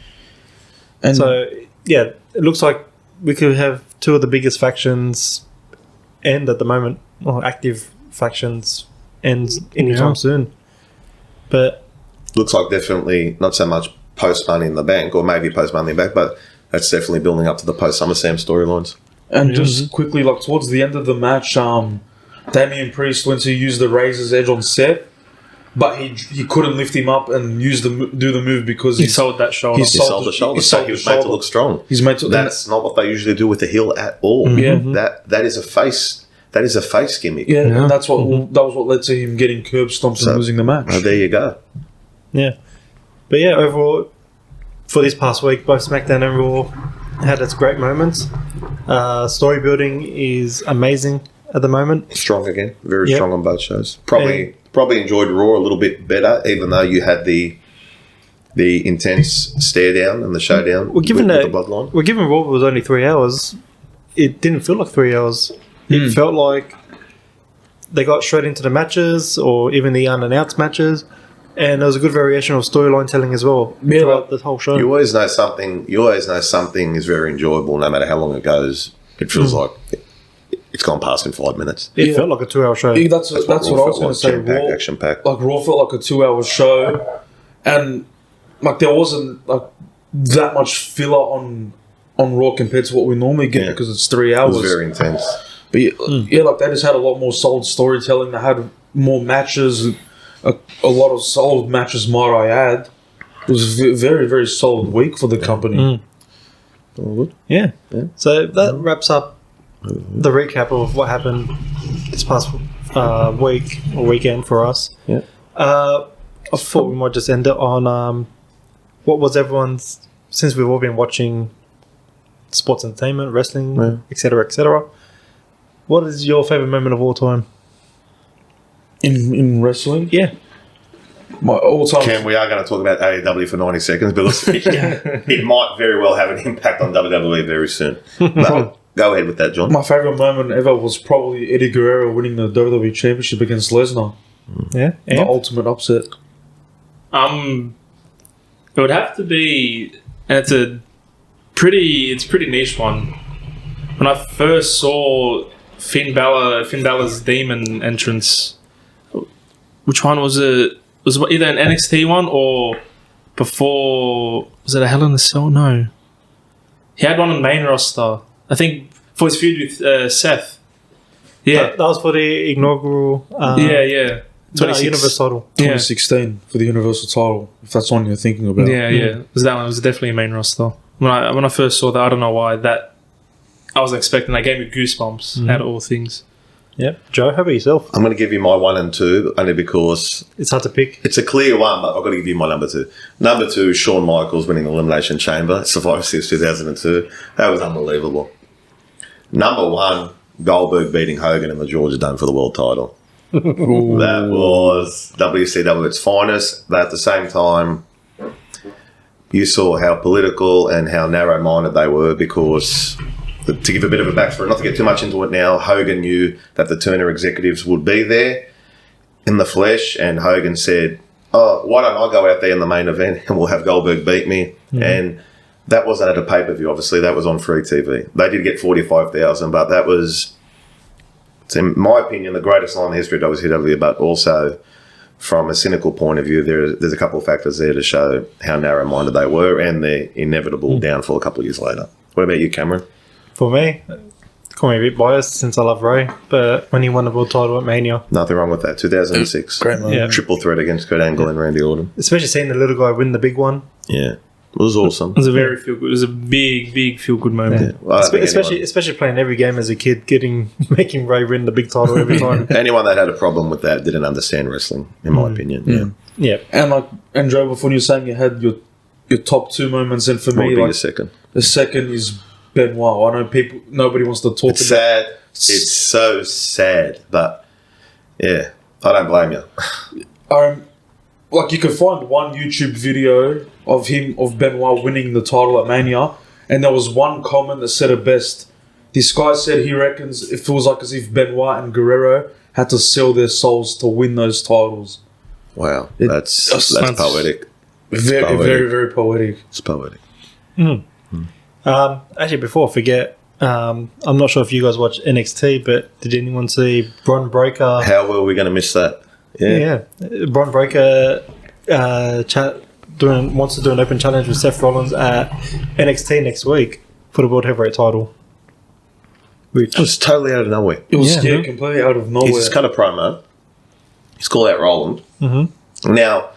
And so yeah, it looks like we could have two of the biggest factions end at the moment, or active factions ends anytime soon. But looks like definitely not so much post Money in the Bank, or maybe post Money in the Bank, but that's definitely building up to the post SummerSlam storylines. And just quickly, like towards the end of the match, Damian Priest went to use the Razor's Edge on Seth, but he couldn't lift him up and do the move because he sold that shoulder. He sold the shoulder. So he was made to look strong. That's not what they usually do with the heel at all. That is a face. That is a face gimmick. Yeah, and that was what led to him getting curb stomped and losing the match. There you go. Yeah, but yeah, overall for this past week, both SmackDown and Raw had its great moments. Story building is amazing at the moment. Strong again, very strong on both shows. Probably enjoyed Raw a little bit better, even though you had the intense stare down and the showdown with the bloodline. Well, given Raw was only 3 hours, it didn't feel like 3 hours. It felt like they got straight into the matches, or even the unannounced matches, and there was a good variation of storyline telling as well throughout the whole show. You always know something is very enjoyable, no matter how long it goes. It feels like it's gone past in 5 minutes. It felt like a 2 hour show. Yeah, that's what I was going to say. Raw, action-packed. Like Raw felt like a 2 hour show, and like there wasn't like that much filler on Raw compared to what we normally get because it's 3 hours. It was very intense. But yeah, like they just had a lot more solid storytelling. They had more matches, a lot of solid matches, might I add. It was a very, very solid week for the company. All good. Yeah. So that wraps up the recap of what happened this past week or weekend for us. Yeah. I thought we might just end it on what was everyone's, since we've all been watching sports entertainment, wrestling, etc., etc. What is your favourite moment of all time? In wrestling? Yeah. My all-time... Cam, we are going to talk about AEW for 90 seconds, but it might very well have an impact on WWE very soon. But go ahead with that, John. My favourite moment ever was probably Eddie Guerrero winning the WWE Championship against Lesnar. Yeah. The ultimate upset. It would have to be, and it's a pretty niche one. When I first saw Finn Balor's Demon entrance, which one was it? Was it either an NXT one or before? Was it a Hell in a Cell? No, he had one on the main roster. I think for his feud with Seth. Yeah, that was for the inaugural. Universal title. 2016 for the Universal title. If that's one you're thinking about. Yeah. Was that one? It was definitely a main roster. When I first saw that, I don't know why that. I wasn't expecting. That gave me goosebumps out of all things. Yep. Joe, how about yourself? I'm going to give you my 1 and 2 only because it's hard to pick. It's a clear one, but I've got to give you my number 2. Number 2, Shawn Michaels winning the Elimination Chamber, Survivor Series 2002. That was unbelievable. Number 1, Goldberg beating Hogan in the Georgia Dome for the world title. That was WCW at its finest. But at the same time, you saw how political and how narrow-minded they were because... To give a bit of a backstory, not to get too much into it now, Hogan knew that the Turner executives would be there in the flesh, and Hogan said, why don't I go out there in the main event and we'll have Goldberg beat me? And that wasn't at a pay-per-view, obviously. That was on free TV. They did get 45,000, but that was, in my opinion, the greatest line in the history of WCW, but also from a cynical point of view, there's a couple of factors there to show how narrow-minded they were and their inevitable downfall a couple of years later. What about you, Cameron? For me, call me a bit biased since I love Ray, but when he won the world title at Mania, Nothing wrong with that. 2006. Great moment. Yeah. Triple threat against Kurt Angle and Randy Orton. especially seeing the little guy win the big one, Yeah. It was awesome. It was a very feel good. It was a big feel good moment. Yeah. Well, I don't think especially playing every game as a kid, making Ray win the big title every time. anyone that had a problem with that didn't understand wrestling, in my opinion. Yeah. Yeah, And Joe, before you were saying you had your top 2 moments, and for What would me, be like your second? the second is Benoit. I know nobody wants to talk It's about. sad. It's so sad, but yeah, I don't blame you. Like you can find one YouTube video of Benoit winning the title at Mania, and there was one comment that said it best. This guy said he reckons it feels like as if Benoit and Guerrero had to sell their souls to win those titles. Wow, It- that's that's- poetic. Very, poetic. very, very poetic. It's poetic. actually, before I forget, I'm not sure if you guys watch NXT, but did anyone see Bron Breakker? How were we going to miss that? Yeah, Bron Breakker wants to do an open challenge with Seth Rollins at NXT next week for the World Heavyweight title. Which It was totally out of nowhere. It was Yeah. completely out of nowhere. He's just cut a promo. He's called out Roland. Mm-hmm. Now,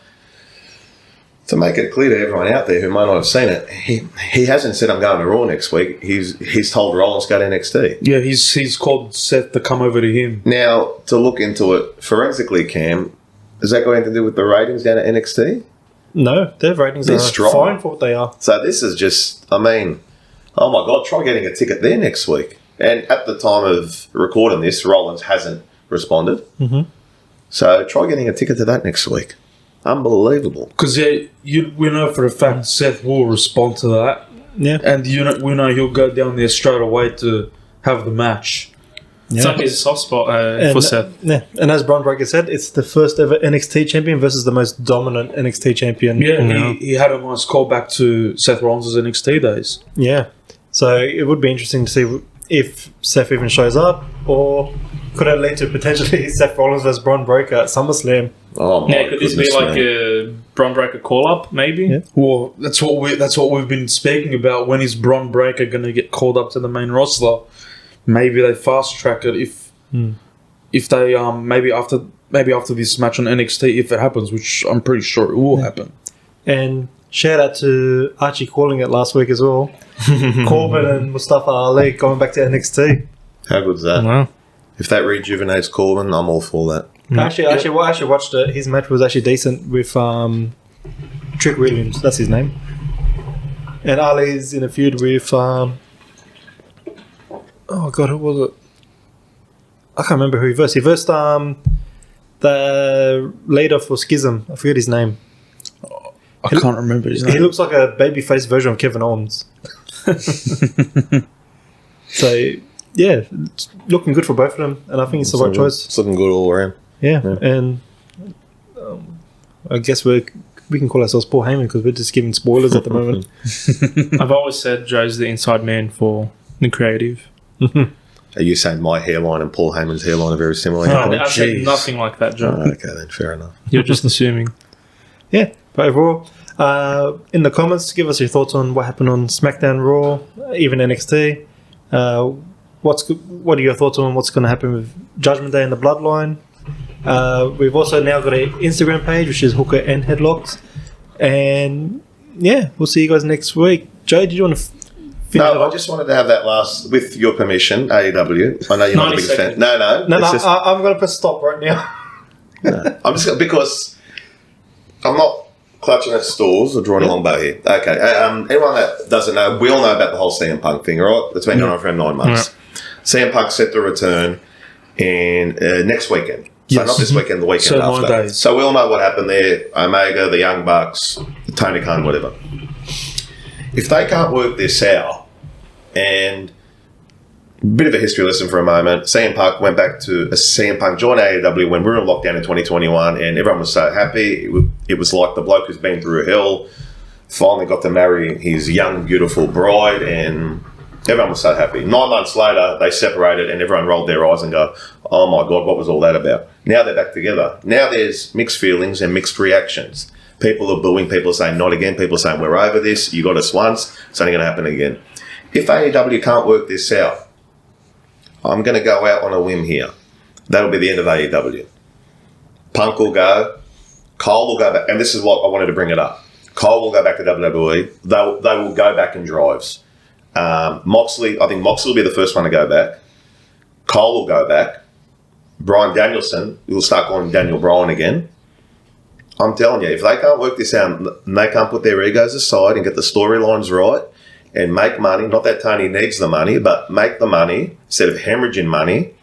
to make it clear to everyone out there who might not have seen it, he hasn't said I'm going to Raw next week. He's told Rollins to go to NXT. Yeah, he's called Seth to come over to him. Now, to look into it forensically, Cam, has that got anything to do with the ratings down at NXT? no, their ratings They're are strong. fine for what they are. So this is just, I mean, oh my God, try getting a ticket there next week. And at the time of recording this, Rollins hasn't responded. Mm-hmm. So try getting a ticket to that next week. Unbelievable. Because we know for a fact Seth will respond to that, Yeah, and we know he'll go down there straight away to have the match. It's like his soft spot and, for Seth. Yeah, and as Bron Breakker said, it's the first ever NXT champion versus the most dominant NXT champion. Yeah, he had a nice callback to Seth Rollins' NXT days. Yeah. So it would be interesting to see if Seth even shows up, or could it lead to potentially Seth Rollins versus Bron Breakker at SummerSlam? Oh my Yeah, could this be goodness, like man. a Bron Breakker call-up, maybe? Yeah. Well, that's what we've been speaking about. When is Bron Breakker going to get called up to the main roster? Maybe they fast track it if they maybe after this match on NXT, if it happens, which I'm pretty sure it will happen. And shout out to Archie calling it last week as well. Corbin and Mustafa Ali going back to NXT. How good's that? Wow. If that rejuvenates Corbin, I'm all for that. I actually watched it. His match was actually decent with Trick Williams. That's his name. And Ali's in a feud with oh god, who was it? I can't remember who he versed. He versed the leader for Schism. I forget his name. I can't remember his He name. looks like a babyface version of Kevin Owens. So yeah, it's looking good for both of them, and I think it's the right choice. It's looking good all around. Yeah, and I guess we can call ourselves Paul Heyman because we're just giving spoilers at the moment. I've always said Joe's the inside man for the creative. Are you saying my hairline and Paul Heyman's hairline are very similar? I said jeez. nothing like that, Joe. Oh, okay, then fair enough. You're just assuming. Yeah, but overall, in the comments, give us your thoughts on what happened on SmackDown, Raw, even NXT. What are your thoughts on what's going to happen with Judgment Day and the Bloodline? We've also now got an Instagram page, which is Hookah N Headlocks. And yeah, we'll see you guys next week. Joe, did you want to finish it No, I off? just wanted to have that last, with your permission, AEW. I know you're not a 90 big fan. seconds. No. No, it's just- I'm going to press stop right now. I'm just because I'm not clutching at straws or drawing a long bow here. Okay. Anyone that doesn't know, we all know about the whole CM Punk thing, right? It's been going on for 9 months. CM Punk set to return in next weekend. So Yes. not this weekend, the weekend So 9 after. days. So we all know what happened there. Omega, the Young Bucks, Tony Khan, whatever. If they can't work this out, and a bit of a history lesson for a moment, CM Punk went back to CM Punk joined AEW when we were in lockdown in 2021, and everyone was so happy. It was like the bloke who's been through hell finally got to marry his young, beautiful bride, and everyone was so happy. 9 months later, they separated, and everyone rolled their eyes and go, "Oh my God, what was all that about?" Now they're back together. Now there's mixed feelings and mixed reactions. People are booing, people are saying not again, people are saying we're over this, you got us once, it's only going to happen again. If AEW can't work this out, I'm going to go out on a whim here. That'll be the end of AEW. Punk will go. Cole will go back. And this is what I wanted to bring it up. Cole will go back to WWE. They will go back in drives. Moxley, I think Moxley will be the first one to go back. Cole will go back. Bryan Danielson, we'll start calling him Daniel Bryan again. I'm telling you, if they can't work this out and they can't put their egos aside and get the storylines right and make money, not that Tony needs the money, but make the money instead of hemorrhaging money,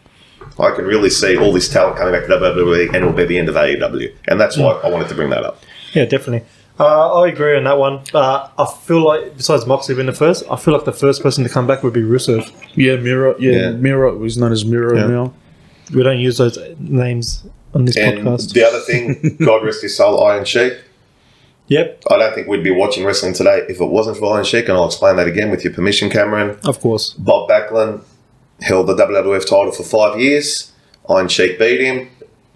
I can really see all this talent coming back to WWE and it'll be the end of AEW. And that's why I wanted to bring that up. Yeah, definitely. I agree on that one. I feel like, besides Moxley being the first, I feel like the first person to come back would be Rusev. Yeah, Miro. Yeah, Miro is known as Miro now. We don't use those names on this And podcast. the other thing, God rest his soul, Iron Sheik. Yep, I don't think we'd be watching wrestling today if it wasn't for Iron Sheik, and I'll explain that again with your permission, Cameron. of course. Bob Backlund held the WWF title for 5 years. Iron Sheik beat him.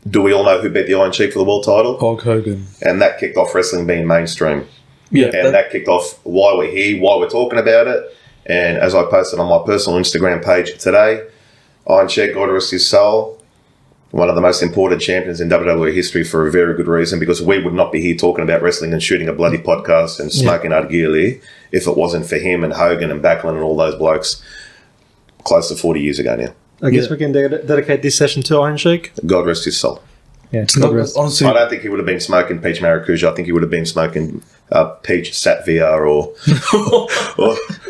Do we all know who beat the Iron Sheik for the world title? Hulk Hogan. And that kicked off wrestling being mainstream. Yeah, And that kicked off why we're here, why we're talking about it. And as I posted on my personal Instagram page today, Iron Sheik, God rest his soul, one of the most important champions in WWE history for a very good reason, because we would not be here talking about wrestling and shooting a bloody podcast and smoking arguably if it wasn't for him and Hogan and Backlund and all those blokes close to 40 years ago now. I guess we can dedicate this session to Iron Sheik. God rest his soul. Yeah, It's not, honestly, I don't think he would have been smoking peach maracuja. I think he would have been smoking peach satvia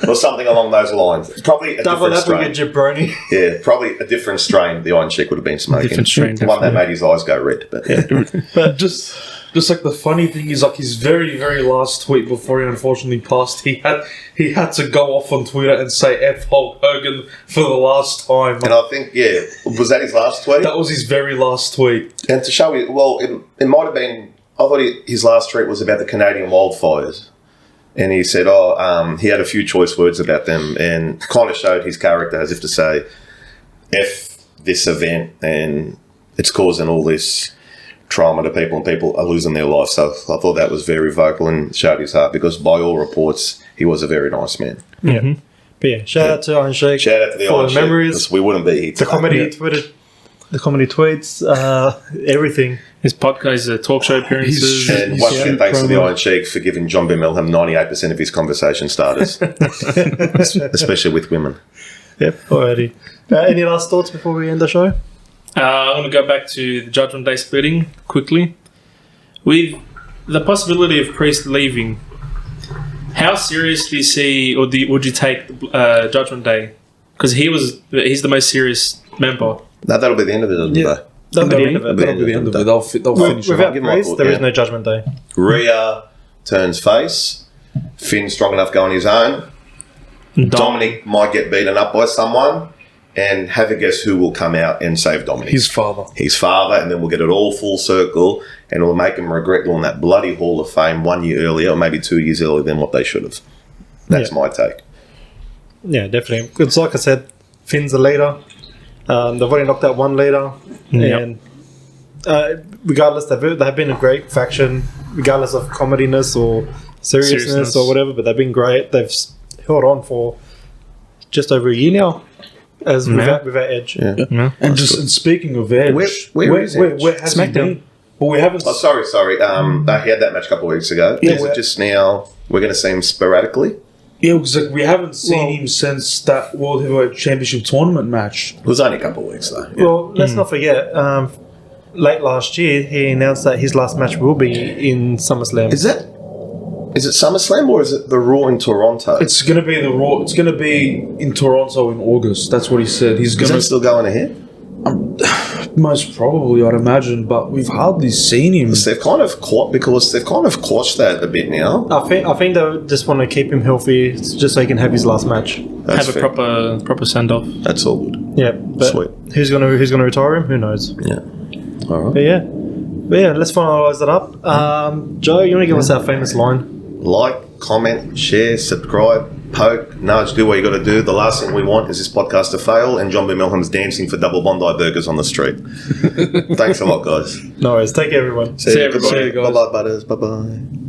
or something along those lines. Probably a double different strain. apricot jabroni. Yeah, probably a different strain the Iron Sheik would have been smoking. Different strain, One that made his eyes go red. But but just like the funny thing is, like his very, very last tweet before he unfortunately passed, he had to go off on Twitter and say F Hulk Hogan for the last time. and I think, was that his last tweet? That was his very last tweet. And to show you, well, it might have been, I thought his last tweet was about the Canadian wildfires. And he said, he had a few choice words about them and kind of showed his character as if to say, F this event and it's causing all this trauma to people and people are losing their life. So I thought that was very vocal and showed his heart because by all reports, he was a very nice man. Yeah. But yeah, shout out to Iron Sheik. Shout out to the for Iron the Sheik, memories. 'cause we wouldn't be here The today. comedy Twitter, the comedy tweets, everything. His podcast, talk show appearances. And once again, thanks to the Iron Sheik for giving John B. Milham 98% of his conversation starters, especially with women. Yep, alrighty. Any last thoughts before we end the show? I'm going to go back to the Judgment Day splitting quickly. With the possibility of Priest leaving, how serious do you see, or would you take Judgment Day? Because he's the most serious member. No, that'll be the end of it, isn't Yeah. it? That'll be the end of it. That'll be the end of it. They'll finish it Without up. Give my Priest, thought, there is yeah. no Judgment Day. Rhea turns face. Finn's strong enough going his own. Dominic might get beaten up by someone. And have a guess who will come out and save Dominic. His father. His father, and then we'll get it all full circle, and it'll make him regret doing that bloody Hall of Fame 1 year earlier, or maybe 2 years earlier than what they should have. That's my take. Yeah, definitely. It's like I said, Finn's the leader. They've already knocked out one leader. Yep. And regardless, they've been a great faction, regardless of comediness or seriousness or whatever, but they've been great. They've held on for just over a year now. As without Edge. Yeah. And speaking of Edge, Where is Edge? where has Smackdown. he been? Well, we haven't. Oh, sorry. He had that match a couple of weeks ago. Yeah, Is it just now we're going to see him sporadically? Yeah, because we haven't seen him since that World Heavyweight Championship tournament match. It was only a couple of weeks, though. Yeah. Well, let's not forget, late last year, he announced that his last match will be in SummerSlam. Is it SummerSlam or is it the Raw in Toronto? It's going to be the Raw. It's going to be in Toronto in August. That's what he said. He's Is going that to still going ahead? most probably, I'd imagine, but we've hardly seen him. They've kind of quashed that a bit now. I think they just want to keep him healthy just so he can have his last match. That's have a fair. proper send off. That's all good. Yeah, but Sweet. who's gonna retire him? Who knows? Yeah. All right. But yeah, let's finalise that up. Joe, you want to give us our famous line? Like, comment, share, subscribe, poke, nudge, do what you got to do. The last thing we want is this podcast to fail and John B. Milham's dancing for double Bondi burgers on the street. Thanks a lot, guys. No worries. Take care, everyone. See you, everybody. Bye-bye, butters. Bye-bye.